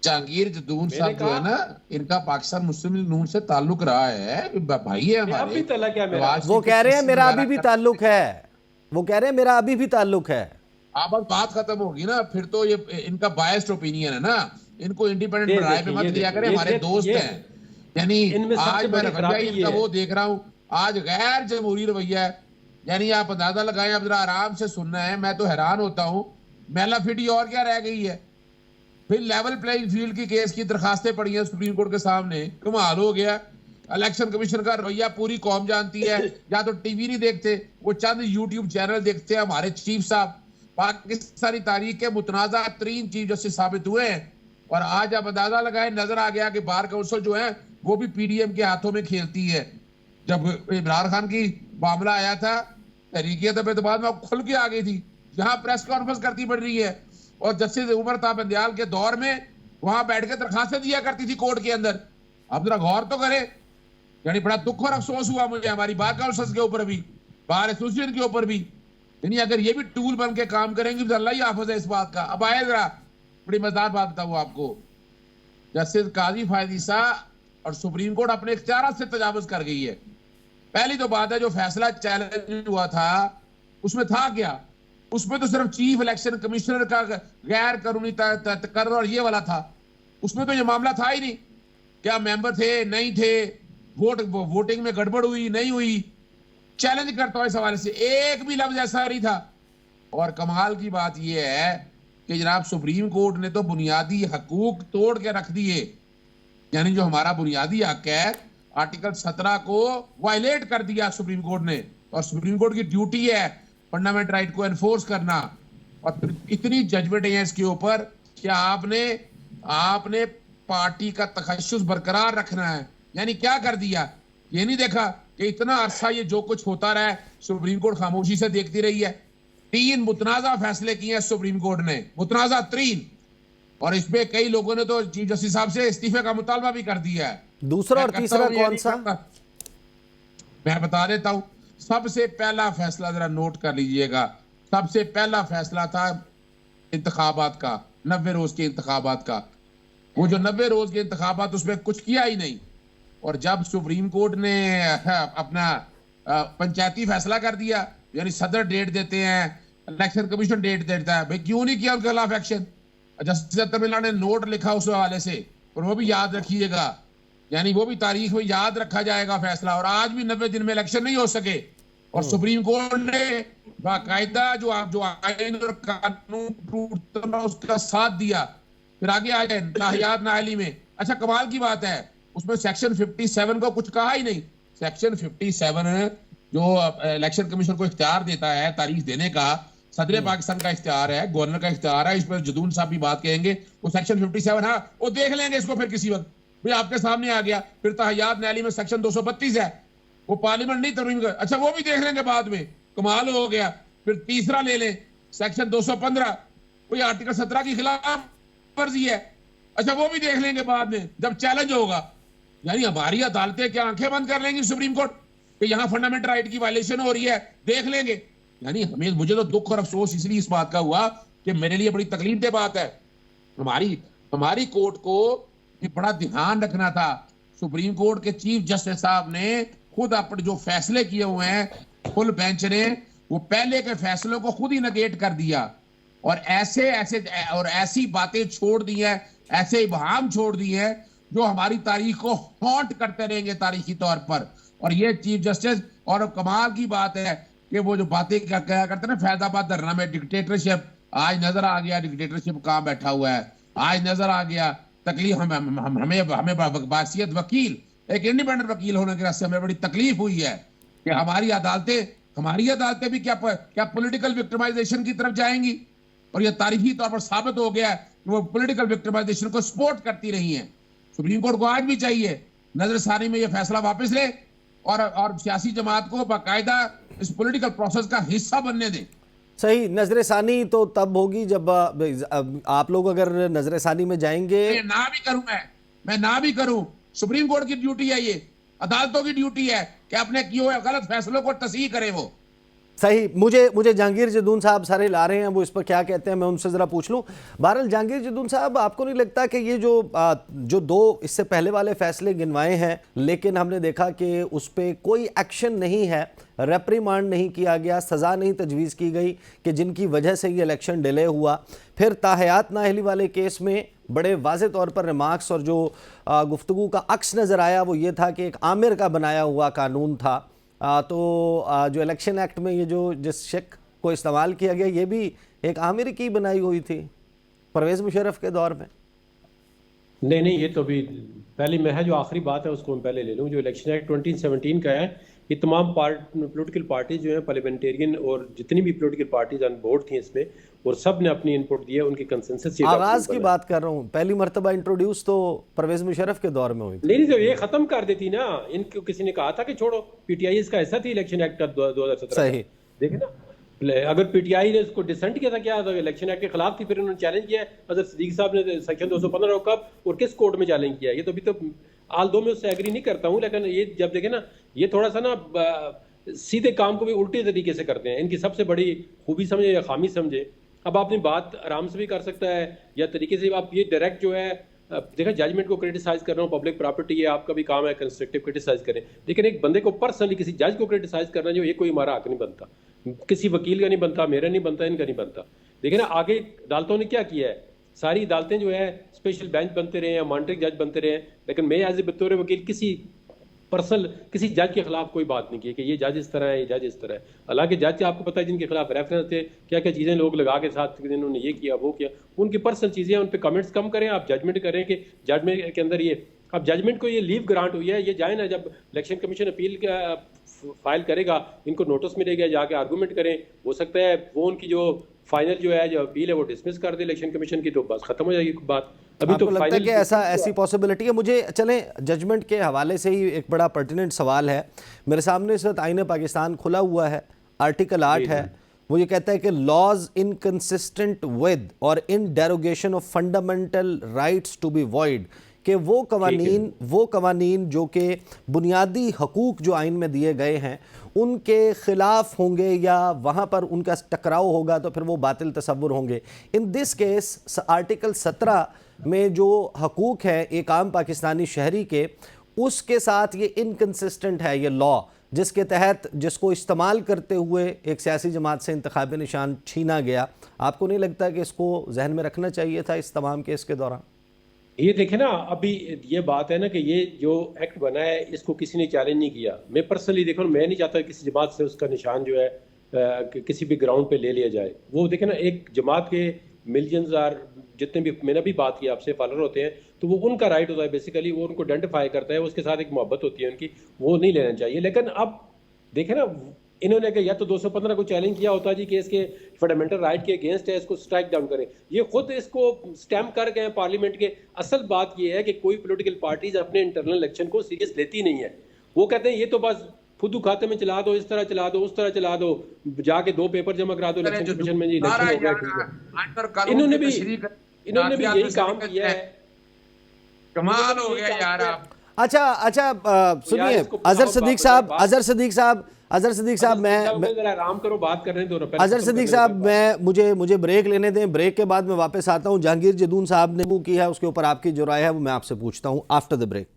जहांगीर जदून साहब जो है ना, इनका पाकिस्तान मुस्लिम लीग नून से ताल्लुक रहा है, भाई है हमारे। वो कह रहे हैं मेरा अभी भी ताल्लुक है, वो कह रहे हैं मेरा अभी भी ताल्लुक है। अब बात खत्म होगी ना, फिर तो ये इनका बायस्ड ओपिनियन है ना, इनको इंडिपेंडेंट राय पे मत लिया करें, हमारे दोस्त हैं। यानी आज मैं रवैया इनका वो देख रहा हूँ, आज गैर जमहूरी रवैया है। यानी आप अंदाजा लगाएं, अब जरा आराम से सुनना है, मैं तो हैरान होता हूँ। मैलाफिडी और क्या रह गई है? फिर लेवल प्लेइंग फील्ड की केस की दरखास्तें पड़ी हैं सुप्रीम कोर्ट के सामने, कमाल हो गया। इलेक्शन कमीशन का रवैया पूरी कौम जानती है। या तो टीवी नहीं देखते, वो चंद यूट्यूब चैनल देखते हैं। हमारे चीफ साहब पाकिस्तानी तारीख के मुतनाज़ा तरीन चीफ जस्टिस साबित हुए हैं। और आज आप अंदाजा लगाए, नजर आ गया कि बार काउंसिल जो है वो भी पीडीएम के हाथों में खेलती है। जब इमरान खान की मामला आया था, तहरीक एतमाद में खुल के आ गई थी, जहां प्रेस कॉन्फ्रेंस करती पड़ रही है। और जस्टिस उमर ता बंदयाल के दौर में वहां बैठ के दरखास्तें दिया करती थी कोर्ट के अंदर। अब जरा गौर तो करे। यानी बड़ा दुख और अफसोस हुआ मुझे हमारी बार काउंसिल के ऊपर भी, बार एसोसिएशन के ऊपर भी। यानी अगर ये भी टूल बन के काम करेंगे तो अल्लाह ही हाफिज है इस बात का। अब आए जरा बड़ी मजेदार बात बताऊं आपको, जस्टिस काजी फायदीसा और सुप्रीम कोर्ट अपने इख्तियारात से तजावुज कर गई है। पहली तो बात है, जो फैसला चैलेंज हुआ था उसमें था क्या? उसमें तो सिर्फ चीफ इलेक्शन कमिश्नर का गैर कानूनी तकर्रुर ये वाला था। उसमें तो ये मामला था ही नहीं, क्या मेंबर थे नहीं थे, वोटिंग में गड़बड़ हुई नहीं हुई। चैलेंज करता हूं इस हवाले से, एक भी लफ्ज ऐसा नहीं था। और कमाल की बात यह है कि जनाब सुप्रीम कोर्ट ने तो बुनियादी हकूक तोड़ के रख दिए। यानी जो हमारा बुनियादी हक है, आर्टिकल 17 को वायलेट कर दिया सुप्रीम कोर्ट ने। और सुप्रीम कोर्ट की ड्यूटी है फंडामेंटल राइट को एनफोर्स करना। और इतनी जजमेंट है इसके ऊपर कि आपने पार्टी का तखश्शुस बरकरार रखना है। यानी क्या कर दिया, ये नहीं देखा कि इतना अरसा ये जो कुछ होता रहा है सुप्रीम कोर्ट खामोशी से देखती रही है। 3 मुतनाज़ा फैसले किए हैं सुप्रीम कोर्ट ने, मुतनाज़ा 3। और इसमें कई लोगों ने तो चीफ जस्टिस साहब से इस्तीफे का मुतालबा भी कर दिया है। दूसरा और तीसरा कौन सा? मैं बता देता हूं। सबसे पहला फैसला जरा नोट कर लीजिएगा। सबसे पहला फैसला था इंतखाबात का, 90 रोज के इंतखाबात का। वो जो 90 रोज के इंतखाबात, उसमें कुछ किया ही नहीं। और जब सुप्रीम कोर्ट ने अपना पंचायती फैसला कर दिया, यानी सदर डेट देते हैं, इलेक्शन कमीशन डेट देता है, भाई क्यों नहीं किया उनके खिलाफ एक्शन? जस्टिस तमिलनाडु ने नोट लिखा उस हवाले से, और वो भी याद रखिएगा, यानी वो भी तारीख में याद रखा जाएगा फैसला। और आज भी 90 दिन में इलेक्शन नहीं हो सके। और सुप्रीम कोर्ट ने बाकायदा जो आईन और कानून टूटता उसका साथ दिया। फिर आगे आ गए नाहियात नाअहली में। अच्छा, कमाल की बात है, उसमें सेक्शन 57 को कुछ कहा ही नहीं। सेक्शन 57 जो इलेक्शन कमीशन को इख्तियार देता है तारीख देने का, सदर पाकिस्तान का इख्तियार है, गवर्नर का इख्तियार है। इस पर जदून साहब भी बात कहेंगे। वो सेक्शन 57, हाँ वो देख लेंगे इसको फिर किसी वक्त, भाई आपके सामने आ गया। फिर तहयात नाअहली में सेक्शन 232 है, वो पार्लियामेंट नहीं तरमीम कर, अच्छा वो भी देख लेंगे बाद में, कमाल हो गया। फिर तीसरा ले लें सेक्शन 215, कोई आर्टिकल 17 की खिलाफ वर्जी है, अच्छा वो भी देख लेंगे बाद में जब चैलेंज होगा। यानी हमारी अदालतें क्या आंखें बंद कर लेंगी सुप्रीम कोर्ट कि यहाँ फंडामेंटल राइट की वायलेशन हो रही है, देख लेंगे। यानी मुझे तो दुख और अफसोस इसलिए इस बात का हुआ कि मेरे लिए बड़ी तकलीफ दे बात है। हमारी कोर्ट को ये बड़ा ध्यान रखना था। सुप्रीम कोर्ट के चीफ जस्टिस साहब ने खुद अपने जो फैसले किए हुए हैं फुल बेंच ने, वो पहले के फैसलों को खुद ही नेगेट कर दिया और ऐसी बातें छोड़ दी है, ऐसे इबहाम छोड़ दिए हैं जो हमारी तारीख को हॉन्ट करते रहेंगे तारीखी तौर पर। और ये चीफ जस्टिस, और कमाल की बात है कि वो जो बातें क्या करते हैं ना, फैजाबाद धरना में डिक्टेटरशिप, आज नजर आ गया डिक्टेटरशिप कहां बैठा हुआ है, आज नजर आ गया तकलीफ। हमें बासियत वकील, एक इंडिपेंडेंट वकील होने के रास्ते हमें बड़ी तकलीफ हुई है कि हमारी अदालतें भी क्या पॉलिटिकल विक्टिमाइजेशन की तरफ जाएंगी। और यह तारीखी तौर पर साबित हो गया है कि वो पॉलिटिकल विक्टिमाइजेशन को सपोर्ट करती रही हैं। सुप्रीम कोर्ट को आज भी चाहिए नजरसानी में यह फैसला वापस ले और सियासी जमात को बाकायदा इस पॉलिटिकल प्रोसेस का हिस्सा बनने दे। सही, नजरसानी तो तब होगी जब आप लोग अगर नजरसानी में जाएंगे। मैं ना भी करूं, सुप्रीम कोर्ट की ड्यूटी है, ये अदालतों की ड्यूटी है कि अपने किए हुए गलत फैसलों को तस्हीह करे वो। सही, मुझे जहांगीर जदून साहब सारे ला रहे हैं, वो इस पर क्या कहते हैं मैं उनसे ज़रा पूछ लूं। बहरहाल जहांगीर जदून साहब, आपको नहीं लगता कि ये जो दो इससे पहले वाले फैसले गिनवाए हैं लेकिन हमने देखा कि उस पर कोई एक्शन नहीं है, रेप्रीमांड नहीं किया गया, सज़ा नहीं तजवीज़ की गई कि जिनकी वजह से ये इलेक्शन डिले हुआ। फिर ताहयात नाअहली वाले केस में बड़े वाज़े तौर पर रिमार्क्स और जो गुफ्तगू का अक्स नज़र आया वो ये था कि एक आमिर का बनाया हुआ कानून था। तो जो इलेक्शन एक्ट में ये जो जिस शक को इस्तेमाल किया गया ये भी एक आमिर की बनाई हुई थी परवेज़ मुशर्रफ के दौर में। नहीं, ये तो भी पहली मैं है जो आखिरी बात है उसको मैं पहले ले लूँ। जो इलेक्शन एक्ट 2017 का है, ये तमाम पॉलिटिकल पार्टी जो है पार्लियामेंटेरियन और जितनी भी पॉलिटिकल पार्टीज ऑन बोर्ड थी इसमें, और सब ने अपनी इनपुट दिया, उनकी कंसेंसस आगाज की बात कर रहा हूँ, पहली मर्तबा इंट्रोड्यूस तो परवेज़ मुशर्रफ के दौर में हुई थी। नहीं तो ये खत्म कर देती ना, इनको किसी ने कहा था कि छोड़ो, पीटीआई इसका ऐसा थी इलेक्शन एक्ट का 2017। सही, देखे ना, अगर पीटीआई ने उसको डिसेंट किया था क्या था, इलेक्शन एक्ट के खिलाफ थी, फिर उन्होंने चैलेंज किया। अजहर सिद्दीकी साहब ने सेक्शन 215 को कब और किस कोर्ट में चैलेंज किया, ये तो अभी तो आल दो में उससे एग्री नहीं करता हूँ। लेकिन ये जब देखे ना, ये थोड़ा सा ना सीधे काम को भी उल्टे तरीके से करते हैं। इनकी सबसे बड़ी खूबी समझे या खामी समझे। अब आपने बात आराम से भी कर सकता है या तरीके से आप ये डायरेक्ट जो है देखा, जजमेंट को क्रिटिसाइज कर रहा हूँ, पब्लिक प्रॉपर्टी है, आपका भी काम है कंस्ट्रक्टिव क्रिटिसाइज करें। लेकिन एक बंदे को पर्सनली किसी जज को क्रिटिसाइज करना जो ये कोई हमारा हक नहीं बनता, किसी वकील का नहीं बनता, मेरा नहीं बनता, इनका नहीं बनता। देखिए ना, आगे अदालतों ने क्या किया है, सारी अदालतें जो है स्पेशल बेंच बनते रहे हैं, मॉनिटरिंग जज बनते रहे हैं। लेकिन मैं एज ए बतौर वकील किसी जज के खिलाफ कोई बात नहीं की कि ये जज इस तरह है, ये जज इस तरह है। हालांकि जज से आपको पता है जिनके खिलाफ रेफरेंस थे, क्या क्या चीज़ें लोग लगा के साथ इन्होंने ये किया वो किया, उनकी पर्सनल चीज़ें, उन पर कमेंट्स कम करें, आप जजमेंट करें कि जजमेंट के अंदर ये, अब जजमेंट को ये लीव ग्रांट हुई है, ये जाए ना, जब इलेक्शन कमीशन अपील फाइल करेगा, इनको नोटिस मिलेगा, जाके आर्गूमेंट करें। हो सकता है वो उनकी जो फाइनल जो है जो अपील है वो डिसमिस कर दे इलेक्शन कमीशन की, तो बस खत्म हो जाएगी बात। अभी तो लगता है कि ऐसी पॉसिबिलिटी है। मुझे चलें जजमेंट के हवाले से ही एक बड़ा पर्टिनेंट सवाल है मेरे सामने। इस वक्त आईन पाकिस्तान खुला हुआ है, आर्टिकल 8 है, वो ये कहता है कि laws inconsistent with or in derogation of fundamental rights to be void, कि वो कवानीन जो कि बुनियादी हकूक़ जो आइन में दिए गए हैं उनके ख़िलाफ़ होंगे या वहाँ पर उनका टकराव होगा तो फिर वो बातिल तसव्वुर होंगे। इन दिस केस आर्टिकल 17 में जो हकूक़ है एक आम पाकिस्तानी शहरी के, उसके साथ ये इनकंसिस्टेंट है ये लॉ, जिसके तहत जिसको इस्तेमाल करते हुए एक सियासी जमात से इंतखाबी निशान छीना गया। आपको नहीं लगता कि इसको जहन में रखना चाहिए था इस तमाम केस के दौरान? ये देखे ना, अभी ये बात है ना कि ये जो एक्ट बना है इसको किसी ने चैलेंज नहीं किया। मैं पर्सनली देखो, मैं नहीं चाहता किसी जमात से उसका निशान जो है किसी भी ग्राउंड पे ले लिया जाए। वो देखे ना, एक जमात के मिलियंस आर जितने भी, मैंने भी बात की आपसे, फॉलोअर होते हैं, तो वो उनका राइट होता है बेसिकली, वो उनको आइडेंटिफाई करता है, उसके साथ एक मोहब्बत होती है उनकी, वो नहीं लेना चाहिए। लेकिन अब देखे ना, इन्होंने कहा या तो 215 को चैलेंज किया होता जी कि इसके फंडामेंटल राइट के अगेंस्ट है, इसको स्ट्राइक डाउन करें, ये खुद इसको स्टैम्प कर गए पार्लियामेंट के। असल बात ये है कि कोई पॉलिटिकल पार्टीज अपने इंटरनल इलेक्शन को सीरियस लेती नहीं है। वो कहते हैं ये तो बस फुदू खाते में चला दो, इस तरह चला दो, उस तरह चला दो, जाके 2 पेपर जमा करा दो इलेक्शन कमीशन में, जी इलेक्शन हो गया, ठीक है। इन्होंने भी यही काम किया है। कमाल हो गया यार आप। अच्छा सुनिए अजहर सिद्दीक साहब, मैं जरा आराम करो, बात करने दो। अजहर सिद्दीक साहब, मुझे ब्रेक लेने दें, ब्रेक के बाद मैं वापस आता हूं। जहांगीर जदून साहब ने वो की है, उसके ऊपर आपकी जो राय है वो मैं आपसे पूछता हूं after the break.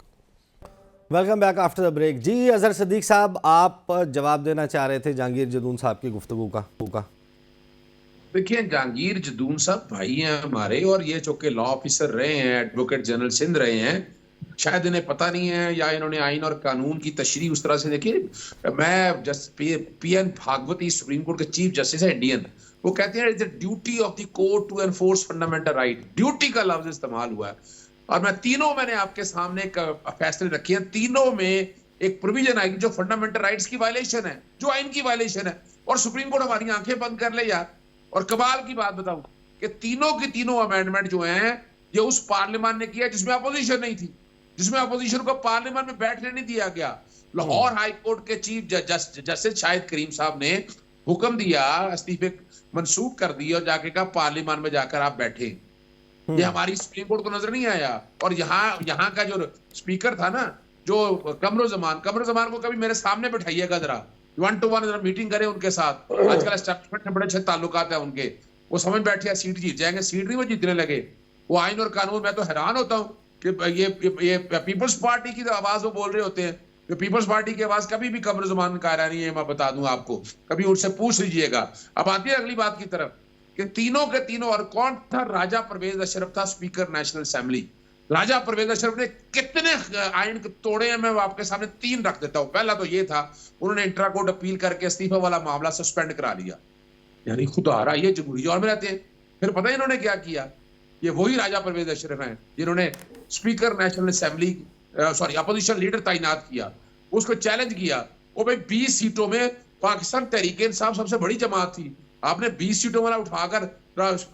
Welcome back after the break. जी अजहर सिद्दीक साहब, आप जवाब देना चाह रहे थे जहांगीर जदून साहब की गुफ्तगू का। देखिए, जहांगीर जदून साहब भाई हैं हमारे, और ये जो कि लॉ ऑफिसर रहे हैं, एडवोकेट जनरल सिंध रहे हैं, शायद इन्हें पता नहीं है या इन्होंने आइन और कानून की तशरीह उस तरह से देखिए। मैं पीएन भागवती सुप्रीम कोर्ट के चीफ जस्टिस है इंडियन, वो कहते हैं it's the duty of the court to enforce fundamental right. Duty का लफ्ज इस्तेमाल हुआ है, और मैंने आपके सामने फैसले रखे हैं, तीनों में एक प्रोविजन आएगी जो फंडामेंटल राइट्स की वायलेशन है, जो आइन की वायलेशन है, और सुप्रीम कोर्ट हमारी आंखें बंद कर ले यार। और कमाल की बात बताऊं कि तीनों की तीनों अमेंडमेंट जो हैं ये उस पार्लियामेंट ने किया जिसमें अपोजिशन नहीं थी, जिसमें अपोजिशन को पार्लियामेंट में बैठने नहीं दिया गया। लाहौर हाई कोर्ट के चीफ जस्टिस शाहिद करीम साहब ने हुक्म दिया, इस्तीफे मंसूख कर दिए और जाके कहा पार्लियामेंट में जाकर आप बैठे। ये हमारी सुप्रीम कोर्ट को नजर नहीं आया। और यहाँ का जो स्पीकर था ना, जो कमरुज़्ज़मान को कभी मेरे सामने बैठाइएगा जरा, 1-to-1 जरा मीटिंग करें उनके साथ। आजकल एस्टैब्लिशमेंट में बड़े अच्छे ताल्लुकात है उनके, वो समझ बैठे सीट जीत जाएंगे, सीट नहीं वो जीतने लगे। वो आइन और कानून, मैं तो हैरान होता हूँ कि ये पीपल्स पार्टी की आवाज वो बोल रहे होते हैं। जो पीपल्स पार्टी की आवाज कभी भी कमरुज़्ज़मान का नहीं है, मैं बता दूं आपको, कभी उनसे पूछ लीजिएगा। अब आती है अगली बात की तरफ कि तीनों के तीनों, और कौन था? राजा परवेज अशरफ था, स्पीकर नेशनल असेंबली। राजा परवेज अशरफ ने कितने आइन तोड़े हैं, मैं आपके सामने 3 रख देता हूं। पहला तो ये था, उन्होंने इंट्रा कोर्ट अपील करके इस्तीफा वाला मामला सस्पेंड करा लिया, यानी खुद आ रहा, ये जमहूरी दौर में रहते हैं। फिर पता है इन्होंने क्या किया? ये वही राजा परवेज अशरफ हैं जिन्होंने speaker national assembly opposition leader तैनात किया, उसको चैलेंज किया। वो भाई 20 सीटों में पाकिस्तान तहरीक इंसाफ सबसे बड़ी जमात थी, आपने 20 सीटों वाला उठाकर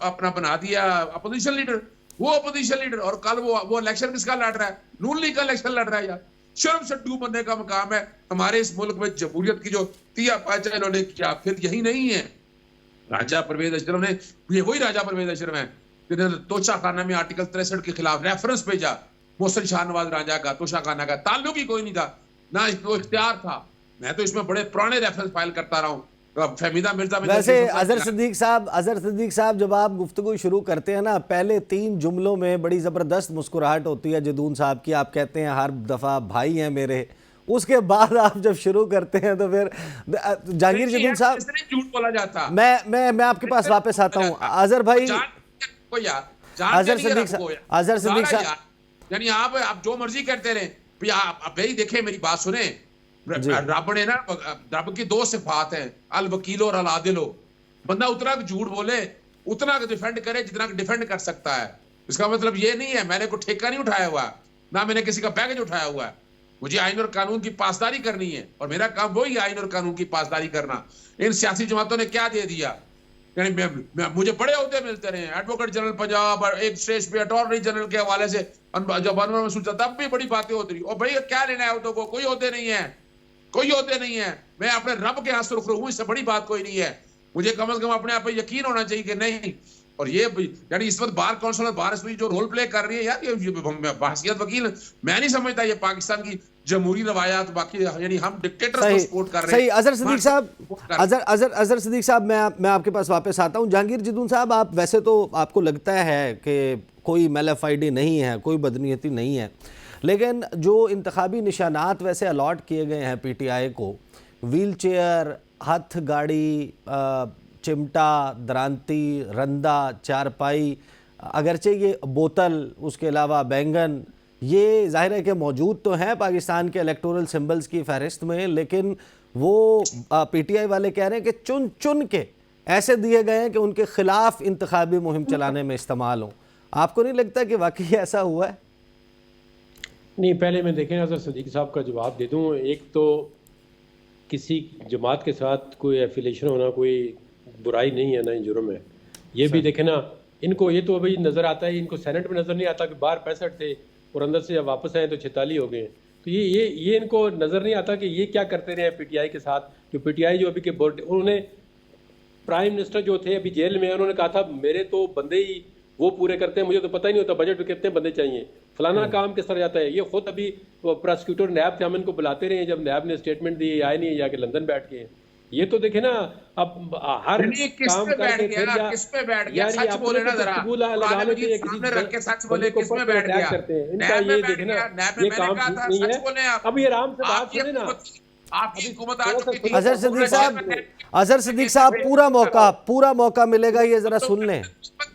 अपना बना दिया अपोजिशन लीडर। वो अपोजिशन लीडर, और कल वो इलेक्शन किसका लड़ रहा है? नून लीग का इलेक्शन लड़ रहा है यार। शर्म सड्डू बनने का मकाम है हमारे इस मुल्क में। जमहूरियत की जो तिया पाचा इन्होंने किया, फिर यही नहीं है। राजा परवेज अशरफ ने, ये वही राजा परवेज अशरफ है तोशा खाना में आर्टिकल 63 के खिलाफ रेफरेंस भेजा। मोहसिन शाह नवाज राजा का तोशा खाना का ताल्लुक ही कोई नहीं था, ना इसको इख्तियार था। मैं तो इसमें बड़े पुराने रेफरेंस फाइल करता रहा हूँ। फहमीदा मिर्जा में वैसे अजहर सिद्दीक साहब जब आप गुफ्तगू शुरू करते हैं ना, पहले 3 जुमलों में बड़ी ज़बरदस्त मुस्कुराहट होती है जदून साहब की। आप कहते हैं हर दफ़ा भाई हैं मेरे, उसके बाद आप जब शुरू करते हैं तो फिर जहांगीर जदून साहब, झूठ बोला जाता। मैं आपके पास वापस आता हूँ अजहर भाई। अजहर सिद्दीक साहब, यानी आप जो मर्जी करते रहे भाई। देखे मेरी बात सुने, रब ने ना, रब की 2 सिफात हैं, अल वकीलो और अल आदिलो। बंदा उतना झूठ बोले, उतना डिफेंड करे जितना डिफेंड कर सकता है। इसका मतलब ये नहीं है मैंने कोई ठेका नहीं उठाया हुआ, ना मैंने किसी का पैकेज उठाया हुआ है। मुझे आइन और कानून की पासदारी करनी है, और मेरा काम वही आइन और कानून की पासदारी करना। इन सियासी जमातों ने क्या दे दिया? यानी मुझे बड़े ओहदे मिलते रहे, एडवोकेट जनरल पंजाब और एक स्टेज पे अटॉर्नी जनरल के हवाले से जब अनवर मसूद तब भी बड़ी बातें होती रही। और भाई क्या लेना है तो कोई होते नहीं है, कोई होते नहीं है। मैं अपने रब के हाथ से रुख हूं, इससे बड़ी बात कोई नहीं है। मुझे कम से कम अपने आप पर यकीन होना चाहिए कि नहीं। और ये यानी इस वक्त बार काउंसिल और बार एसोसिएशन जो रोल प्ले कर रही है यार, ये बाहसियत वकील, मैं नहीं समझता ये पाकिस्तान की जमहूरी रवायात, बाकी यानी हम डिक्टेटर्स को सपोर्ट कर रहे हैं। सही। अजहर सिद्दीक साहब, मैं आपके पास वापस आता हूं। जहांगीर जदून साहब, आप वैसे तो आपको लगता है कि कोई मेलाफाइडी नहीं है, कोई बदनीयती नहीं है, लेकिन जो इंतखाबी निशानात वैसे अलॉट किए गए हैं पीटीआई को, व्हील चेयर, हथ गाड़ी, चिमटा, दरांती, रंदा, चारपाई, अगरचे ये बोतल, उसके अलावा बैंगन, ये जाहिर है कि मौजूद तो हैं पाकिस्तान के इलेक्टोरल सिंबल्स की फहरिस्त में, लेकिन वो पीटीआई वाले कह रहे हैं कि चुन चुन के ऐसे दिए गए हैं कि उनके खिलाफ इंतखाबी मुहिम चलाने में इस्तेमाल हों। आपको नहीं लगता कि वाकई ऐसा हुआ है? नहीं, पहले मैं देखें अगर सदीक साहब का जवाब दे दूं। एक तो किसी जमात के साथ कोई एफिलेशन होना कोई बुराई नहीं है, ना ही जुर्म है। ये भी देखें ना, इनको ये तो अभी नज़र आता है, इनको सेनेट में नज़र नहीं आता कि बाहर 65 थे और अंदर से जब वापस आए तो 46 हो गए। तो ये इनको नज़र नहीं आता कि ये क्या करते रहे पीटीआई के साथ। जो पीटीआई जो अभी के बोर्ड, उन्होंने प्राइम मिनिस्टर जो थे अभी जेल में, उन्होंने कहा था मेरे तो बंदे ही वो पूरे करते हैं, मुझे तो पता ही नहीं होता बजट में कितने बंदे चाहिए, फलाना काम किस तरह जाता है। ये खुद अभी प्रोसिक्यूटर नैब थे, हम इनको बुलाते रहे, जब नैब ने स्टेटमेंट दी आए नहीं, जाके लंदन बैठ के। ये तो देखे ना, अब हर काम करके फिर किस पे बैठ गया, सच बोले ना जरा, सामने रख के सच बोले, किस पे बैठ गया करते हैं इनका। ये देखे ना, ये काम नहीं है। अब ये आराम से बात सुने ना, आपकी हुकूमत आ चुकी थी। अजहर सिद्दीक साहब पूरा मौका मिलेगा, ये जरा सुन लें।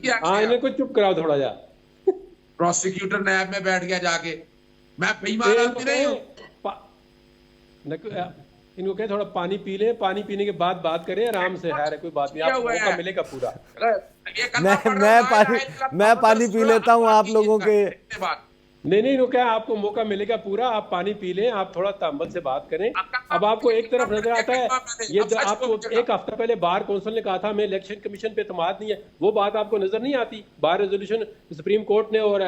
हाँ, इन्हें कुछ चुप कराओ थोड़ा जा। प्रोसिक्यूटर नैब में बैठ गया जाके, मैं बेईमान आदमी नहीं हूँ। इनको कहे थोड़ा पानी पी ले, पानी पीने के बाद बात करें आराम से। है कोई बात नहीं, आपको मौका मिलेगा पूरा। मैं पानी पी लेता हूँ आप लोगों के। नहीं, रुका, आपको मौका मिलेगा पूरा, आप पानी पी लें, आप थोड़ा तहम्मुल से बात करें। अब आपको एक तरफ नजर आता है, ये जो आपको एक हफ्ता पहले बार कौंसिल ने कहा था मैं इलेक्शन कमीशन पे एतमाद नहीं है, वो बात आपको नजर नहीं आती। बार रेजोल्यूशन सुप्रीम कोर्ट ने और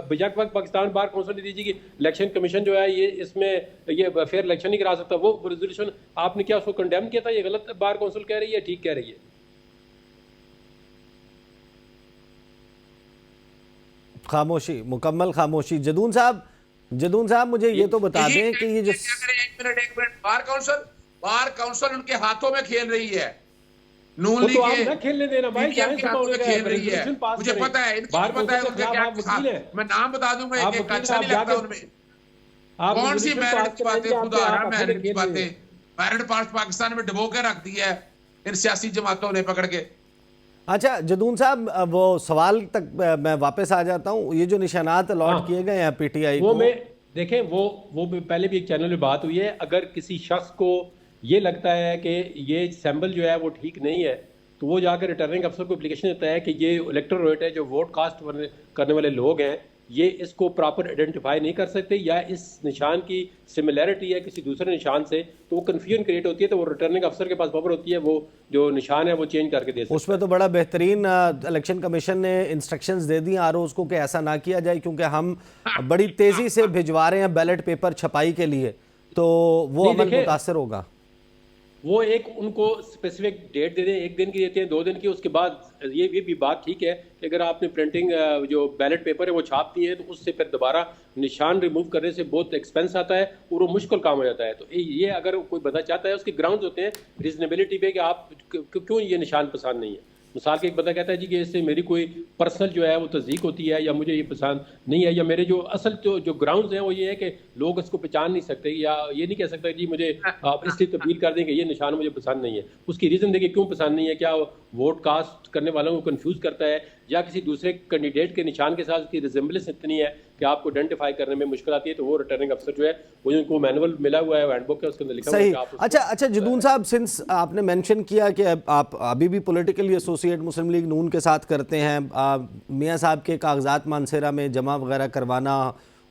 बजट वक्त पाकिस्तान बार कौंसिल ने दी थी कि इलेक्शन कमीशन जो है ये इसमें ये फेयर इलेक्शन नहीं करा सकता। वो रेजोल्यूशन आपने क्या उसको कंडेम किया था? ये गलत बार कौंसिल कह रही है, ठीक कह रही है? खामोशी, मुकम्मल खामोशी। जदून साहब मुझे ये तो बता दें कि ये जो एक मिनट बार काउंसिल उनके हाथों में खेल रही है, नून लीग के ना खेलने देना भाई, खेल रही है। मुझे पता है, पता है उनके क्या, मैं नाम बता दूंगा, एक अच्छा नहीं लगता उनमें। कौन सी मैरिट की बातें, खुदा मैरिट की बातें, मैरिट पाकिस्तान में डुबो के रख दी है इन सियासी जमातों ने पकड़ के। अच्छा जदून साहब, वो सवाल तक मैं वापस आ जाता हूँ। ये जो निशानात अलॉट किए गए हैं पीटीआई को, देखें वो पहले भी एक चैनल में बात हुई है, अगर किसी शख्स को ये लगता है कि ये सैंपल जो है वो ठीक नहीं है तो वो जाकर रिटर्निंग अफसर को एप्लीकेशन देता है कि ये इलेक्टोरल रोल है, जो वोट कास्ट करने वाले लोग हैं ये इसको प्रॉपर आइडेंटिफाई नहीं कर सकते या इस निशान की सिमिलैरिटी है किसी दूसरे निशान से, तो वो कन्फ्यूजन क्रिएट होती है। तो वो रिटर्निंग अफसर के पास पावर होती है, वो जो निशान है वो चेंज करके दे सकते हैं। उसमें तो बड़ा बेहतरीन इलेक्शन कमीशन ने इंस्ट्रक्शंस दे दी आरओज़ को कि ऐसा ना किया जाए, क्योंकि हम बड़ी तेज़ी से भिजवा रहे हैं बैलेट पेपर छपाई के लिए, तो वो अमल मुतासर होगा। वो एक उनको स्पेसिफिक डेट दे दें, 1 दिन की देते हैं, 2 दिन की, उसके बाद ये भी बात ठीक है कि अगर आपने प्रिंटिंग जो बैलेट पेपर है वो छाप दिए तो उससे फिर दोबारा निशान रिमूव करने से बहुत एक्सपेंस आता है और वो मुश्किल काम हो जाता है। तो ये अगर कोई बंदा चाहता है, उसके ग्राउंड्स होते हैं रीजनेबिलिटी पे कि आप क्यों ये निशान पसंद नहीं है। मिसाल के एक बंदा कहता है जी कि इससे मेरी कोई पर्सनल जो है वो तस्दीक होती है या मुझे ये पसंद नहीं है, या मेरे जो असल जो ग्राउंड्स हैं वो ये है कि लोग इसको पहचान नहीं सकते, या ये नहीं कह सकता जी मुझे आप इसलिए तब्दील कर दें कि ये निशान मुझे पसंद नहीं है। उसकी रीज़न देखिए क्यों पसंद नहीं है, क्या वोट कास्ट करने वालों को कंफ्यूज करता है या किसी दूसरे कैंडिडेट के निशान के साथ उसकी रिजेंबलेंस इतनी है कि आपको आइडेंटिफाई करने में मुश्किल आती है। तो वो रिटर्निंग अफसर जो है वो उनको मैनुअल मिला हुआ है, हैंडबुक है, उसके अंदर लिखा हुआ है। अच्छा जदून साहब, सिंस आपने मेंशन किया कि आप अभी भी पॉलिटिकली एसोसिएट मुस्लिम लीग नून के साथ करते हैं, मियाँ साहब के कागजात मानसेरा में जमा वगैरह करवाना,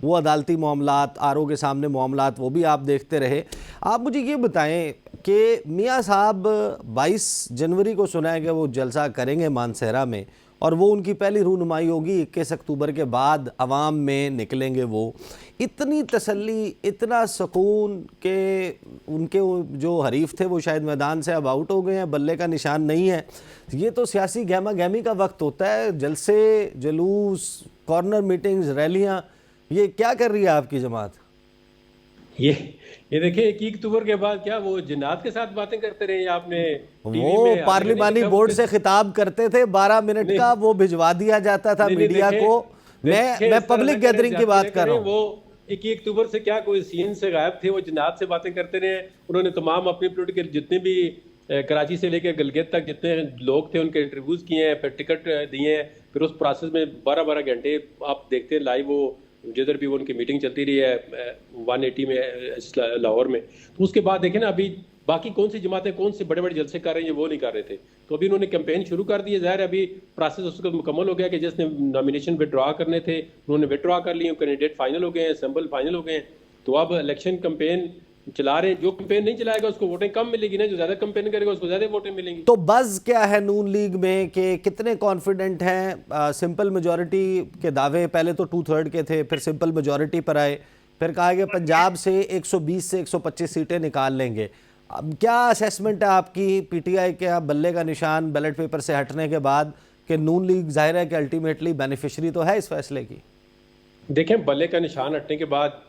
वो अदालती मामलात, आरओ के सामने मामलात, वो भी आप देखते रहे। आप मुझे ये बताएं कि मियाँ साहब 22 जनवरी को सुना है कि वो जलसा करेंगे मानसेरा में और वो उनकी पहली रूनुमाई होगी 21 अक्टूबर के बाद अवाम में निकलेंगे। वो इतनी तसल्ली, इतना सुकून के उनके जो हरीफ थे वो शायद मैदान से अब आउट हो गए हैं, बल्ले का निशान नहीं है। ये तो सियासी गहमा गहमी का वक्त होता है, जलसे, जुलूस, कॉर्नर मीटिंग्स, रैलियाँ, ये क्या कर रही है आपकी जमात? ये देखिए 21 अक्टूबर के बाद क्या वो जिन्नात के साथ बातें करते रहे? आपने वो पार्लिमानी बोर्ड से खिताब करते थे 12 मिनट का, वो भिजवा दिया जाता था मीडिया को। मैं पब्लिक गैदरिंग की बात कर रहा हूँ। वो 21 अक्टूबर से क्या कोई सीन से गायब थे, वो जिन्नात से बातें करते रहे। उन्होंने तमाम अपनी पॉलिटिकल जितने भी कराची से लेकर गलगित तक जितने लोग थे उनके इंटरव्यूज किए हैं, फिर टिकट दिए हैं, फिर उस प्रोसेस में 12-12 घंटे आप देखते हैं लाइव, वो जिधर भी वो उनकी मीटिंग चलती रही है 180 में लाहौर में, तो उसके बाद देखें ना अभी बाकी कौन सी जमातें कौन से बड़े बड़े जलसे कर रही हैं वो नहीं कर रहे थे, तो अभी उन्होंने कैंपेन शुरू कर दी है। ज़ाहिर है अभी प्रोसेस उसका मुकम्मल हो गया कि जिसने नॉमिनेशन विड्रॉ करने थे उन्होंने विड्रॉ कर लिए, कैंडिडेट फाइनल हो गए हैं, सिंबल फाइनल हो गए हैं, तो अब इलेक्शन कैंपेन चला रहे हैं। जो कैंपेन नहीं चलाएगा उसको वोटें कम मिलेगी ना, जो ज्यादा कैंपेन करेगा उसको ज्यादा वोटें मिलेंगी। तो बज़ क्या है नून लीग में कि कितने कॉन्फिडेंट हैं? सिंपल मेजॉरिटी के दावे पहले तो 2/3 के थे, फिर सिंपल मेजॉरिटी पर आए, फिर कहा गया पंजाब से 120 से 125 सीटें निकाल लेंगे। अब क्या असेसमेंट है आपकी पीटीआई के बल्ले का निशान बैलेट पेपर से हटने के बाद कि नून लीग जाहिर है कि अल्टीमेटली बेनिफिशरी तो है इस फैसले की? देखें, बल्ले का निशान हटने के बाद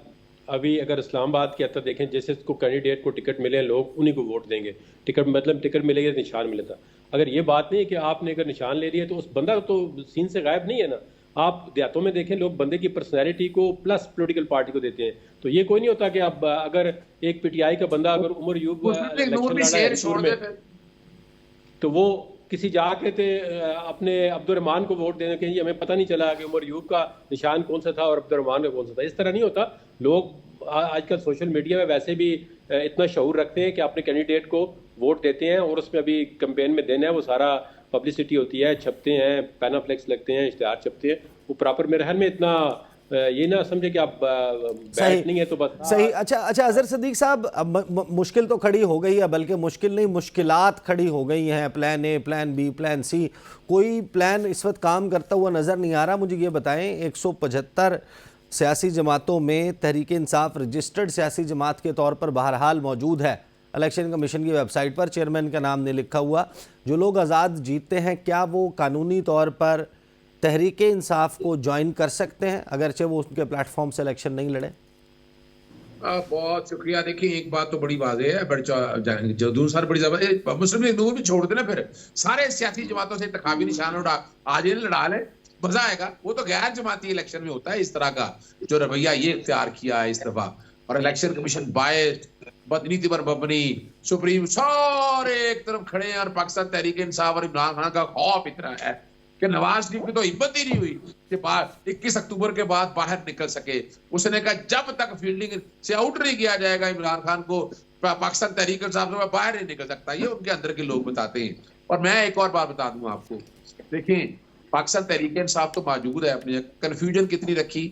अभी अगर इस्लामाबाद के अंदर देखें, जैसे को कैंडिडेट को टिकट मिले लोग उन्हीं को वोट देंगे। टिकट मतलब टिकट मिलेगा तो निशान मिलेगा। अगर ये बात नहीं है कि आपने अगर निशान ले लिया तो उस बंदा तो सीन से गायब नहीं है ना। आप देहातों में देखें, लोग बंदे की पर्सनैलिटी को प्लस पॉलिटिकल पार्टी को देते हैं, तो ये कोई नहीं होता कि अब अगर एक पीटीआई का बंदा अगर उमर यूब तो वो किसी जाके थे अपने अब्दुर्रहमान को वोट देने के लिए, हमें पता नहीं चला कि उमर यूब का निशान कौन सा था और अब्दुर्रहमान का कौन सा था। इस तरह नहीं होता। लोग आजकल सोशल मीडिया में वैसे भी इतना शऊर रखते हैं कि अपने कैंडिडेट को वोट देते हैं और उसमें अभी कैंपेन में देना है वो सारा पब्लिसिटी होती है, छपते हैं, पैनाफ्लेक्स लगते हैं, इश्तिहार छपते हैं, वो प्रॉपर मेरे ख्याल में इतना ये ना समझे कि आप बैठ नहीं है तो बस सही। अच्छा अजहर सिद्दीक साहब, मुश्किल तो खड़ी हो गई है, बल्कि मुश्किल नहीं मुश्किलात खड़ी हो गई हैं। Plan A, plan B, plan C, कोई प्लान इस वक्त काम करता हुआ नज़र नहीं आ रहा। मुझे ये बताएं, 175 सियासी जमातों में तहरीक इंसाफ रजिस्टर्ड सियासी जमात के तौर पर बहरहाल मौजूद है। इलेक्शन कमीशन की वेबसाइट पर चेयरमैन का नाम नहीं लिखा हुआ। जो लोग आज़ाद जीतते हैं, क्या वो कानूनी तौर पर तहरीक इंसाफ को ज्वाइन कर सकते हैं अगरचे वो उनके प्लेटफॉर्म से इलेक्शन नहीं लड़े? बहुत शुक्रिया। देखिए, एक बात तो बड़ी वाज़ेह है, जदून सर बड़ी जबरदस्त मुस्लिम लीग नून भी छोड़ देना, फिर सारे सियासी जमातों से इंतखाबी निशान उठा आज ये लड़ा ले, मजा आएगा। वो तो गैर जमाती इलेक्शन में होता है इस तरह का जो रवैया ये इख्तियार किया है इस दफा। और इलेक्शन कमीशन बायस्ड, बदनीति पर मबनी, सुप्रीम सारे एक तरफ खड़े हैं और पाकिस्तान तहरीक इंसाफ और इमरान खान का खौफ इतना है कि नवाज शरीफ की तो हिम्मत ही नहीं हुई कि 21 अक्टूबर के बाद बाहर निकल सके। उसने कहा जब तक फील्डिंग से आउट नहीं किया जाएगा इमरान खान को, पाकिस्तान तहरीक इंसाफ से बाहर नहीं निकल सकता। ये उनके अंदर के लोग बताते हैं। और मैं एक और बात बता दूं आपको, देखिए पाकिस्तान तहरीक इंसाफ तो मौजूद है, अपनी कंफ्यूजन कितनी रखी,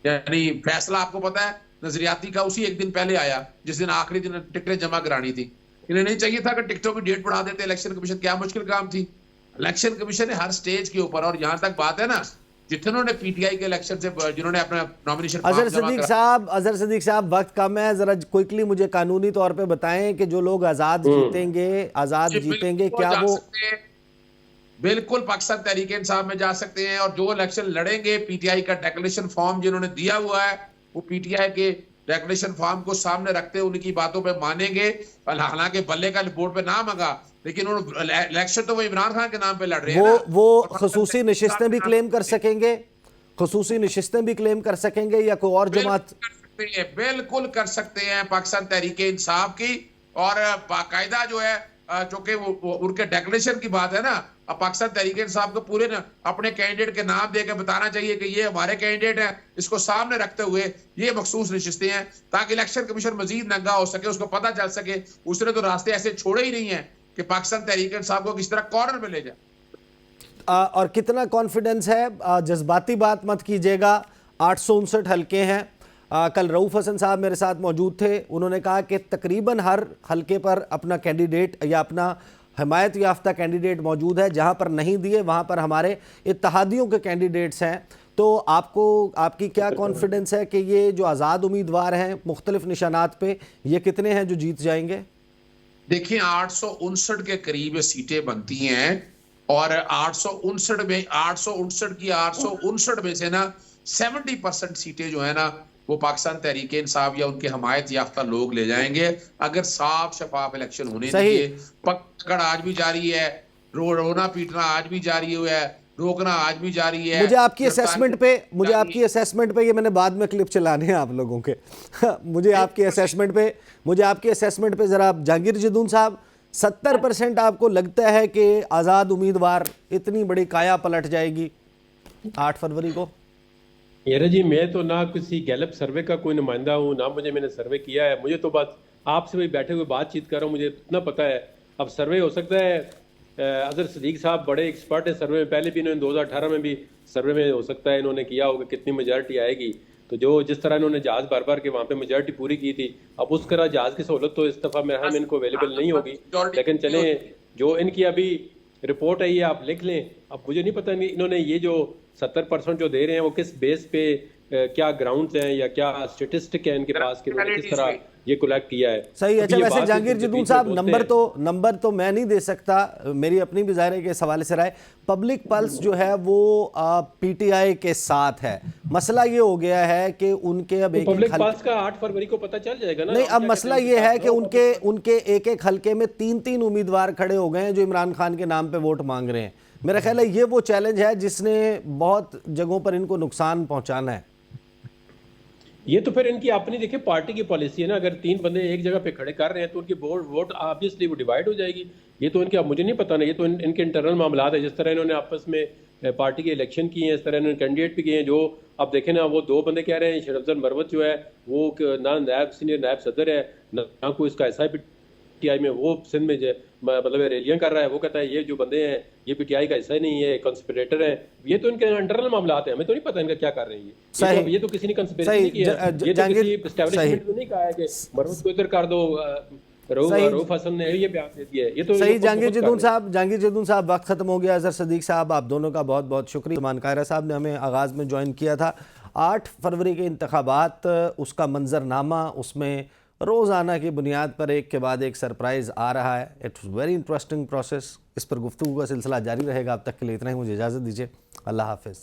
यानी फैसला आपको पता है नजरियाती का उसी एक दिन पहले आया जिस दिन आखिरी दिन टिकटें जमा करानी थी। इन्हें नहीं चाहिए था कि टिकटों की डेट बढ़ा देते इलेक्शन कमीशन, क्या मुश्किल काम थी। इलेक्शन कमीशन ने हर स्टेज के ऊपर, और यहां तक बात है ना जिन्होंने पीटीआई के इलेक्शन से जिन्होंने अपना नॉमिनेशन अजहर सिद्दीक साहब वक्त कम है, जरा क्विकली मुझे कानूनी तौर पे बताएं कि जो लोग आजाद जीतेंगे क्या वो बिल्कुल पाकिस्तान तहरीक इंसाफ में जा सकते हैं। और जो इलेक्शन लड़ेंगे पीटीआई का डेक्लेरेशन फॉर्म जिन्होंने दिया हुआ है वो पीटीआई के डेक्लेरेशन फॉर्म को सामने रखते उनकी बातों पे मानेंगे। हालांकि बल्ले का बोर्ड पे नाम आगा, लेकिन इलेक्शन तो वो इमरान खान के नाम पे लड़ रहे हैं। वो खसूसी नशिस्तें भी क्लेम कर सकेंगे, खसूसी नशिस्तें भी क्लेम कर सकेंगे या कोई और जमात? बिल्कुल कर सकते हैं पाकिस्तान तहरीक इंसाफ की। और बाकायदा जो है चूंकि वो उनके डेक्लेरेशन की बात है ना, अब पाकिस्तान तहरीक इंसाफ को पूरे ना अपने कैंडिडेट के नाम देकर बताना चाहिए कि ये हमारे कैंडिडेट हैं, इसको सामने रखते हुए ये मखसूस नशिस्तें हैं ताकि इलेक्शन कमीशन मजीद नंगा हो सके, उसको पता चल सके। उसने तो रास्ते ऐसे छोड़े ही नहीं है कि पाकिस्तान तहरीक इंसाफ को किस तरह कॉर्नर में ले जाए। और कितना कॉन्फिडेंस है? जज्बाती बात मत कीजिएगा, 859 हल्के हैं। कल रऊफ हसन साहब मेरे साथ मौजूद थे, उन्होंने कहा कि तकरीबन हर हल्के पर अपना कैंडिडेट या अपना हिमायत याफ्ता कैंडिडेट मौजूद है, जहां पर नहीं दिए वहां पर हमारे इत्तेहादियों के कैंडिडेट्स हैं। तो आपकी क्या कॉन्फिडेंस है कि ये जो आज़ाद उम्मीदवार हैं मुख्तलिफ निशानात पे, ये कितने हैं जो जीत जाएंगे? देखिए 859 के करीब सीटें बनती हैं और 859 में 859 में से ना 70% सीटें जो है ना वो पाकिस्तान तहरीक इंसाफ या उनके हमायत याफ्ता लोग ले जाएंगे अगर साफ शफाफ इलेक्शन होने चाहिए। पकड़ आज भी जारी है, रोना पीटना आज भी जारी हुआ है, रोकना आज भी जारी है। मुझे आपकी असेसमेंट पे ये मैंने बाद में क्लिप चलाने हैं आप लोगों के मुझे आपकी असेसमेंट पे जरा जहांगीर जदून साहब 70% आपको लगता है कि आज़ाद उम्मीदवार इतनी बड़ी काया पलट जाएगी 8 फरवरी को? यार जी, मैं तो ना किसी गैलप सर्वे का कोई नुमाइंदा हूँ, ना मैंने सर्वे किया है। मुझे तो बस आपसे भी बैठे हुए बातचीत कर रहा हूँ, मुझे इतना पता है। अब सर्वे हो सकता है, अजहर सदीक साहब बड़े एक्सपर्ट है सर्वे में, पहले भी इन्होंने 2018 में भी सर्वे में हो सकता है इन्होंने किया होगा कितनी मेजॉरिटी आएगी। तो जिस तरह इन्होंने जहाज बार बार के वहाँ पे मेजॉरिटी पूरी की थी, अब उस तरह जहाज की सहूलत तो इस दफा मेरा हम इनको अवेलेबल नहीं होगी। लेकिन चले, जो इनकी अभी रिपोर्ट है ये आप लिख लें। अब मुझे नहीं पता इन्होंने ये जो 70% जो दे रहे हैं वो किस बेस पे, क्या ग्राउंड्स हैं या क्या स्टेटिस्टिक है इनके पास कि उन्होंने किस तरह ये कलेक्ट किया है। सही। अच्छा, वैसे जहांगीर जदून साहब, नंबर तो मैं नहीं दे सकता, मेरी अपनी भी ज़ाहिर है कि इस हवाले से राय। पब्लिक पल्स जो है वो पीटीआई के साथ है। मसला ये हो गया है कि उनके अब पब्लिक पल्स का 8 फरवरी को पता चल जाएगा ना। नहीं, अब मसला ये है कि उनके एक हल्के में 3 उम्मीदवार खड़े हो गए हैं जो इमरान खान के नाम पे वोट मांग रहे हैं। मेरा ख्याल है ये वो चैलेंज है जिसने बहुत जगहों पर इनको नुकसान पहुंचाना है। ये तो फिर इनकी अपनी देखिए पार्टी की पॉलिसी है ना। अगर 3 बंदे एक जगह पे खड़े कर रहे हैं तो उनकी वोट ऑब्वियसली वो डिवाइड हो जाएगी। ये तो इनके, अब मुझे नहीं पता ना, ये तो इनके इंटरनल मामला है। जिस तरह इन्होंने आपस में पार्टी के इलेक्शन किए हैं, इस तरह इन्होंने कैंडिडेट भी किए हैं। जो अब देखें ना, वो 2 बंदे कह रहे हैं, शरफजल मरवत जो है वो ना सीनियर नायब सदर है, ना कोई इसका ऐसा पीटीआई में वो सिंध में मतलब रैलियां कर रहा है। वो कहता है ये जो बंदे हैं ये पीटीआई का हिस्सा ही नहीं है, कंस्पिरेटर है। ये तो इनके इंटरनल मामला हैं, हमें तो नहीं पता इनका क्या कर रहे हैं। ये तो किसी ने कंस्पिरेसी नहीं किया, ये तो किसी एस्टैब्लिशमेंट ने नहीं कहा है कि मरवत को इधर कर दो। रऊफ हसन ने ये बयान दे दिया है। ये तो सही। जहांगीर जदून साहब, वक्त खत्म हो गया। अजहर सदीक साहब, आप दोनों का बहुत बहुत शुक्रिया। उस्मान कायरा साहब ने हमें आगाज़ में ज्वाइन किया था। 8 फरवरी के इंतखाबात, उसका मंजरनामा, उसमें रोज़ाना की बुनियाद पर एक के बाद एक सरप्राइज़ आ रहा है। It's very interesting process. इस पर गुफ्तगू का सिलसिला जारी रहेगा। अब तक के लिए इतना ही, मुझे इजाज़त दीजिए। अल्लाह हाफिज़।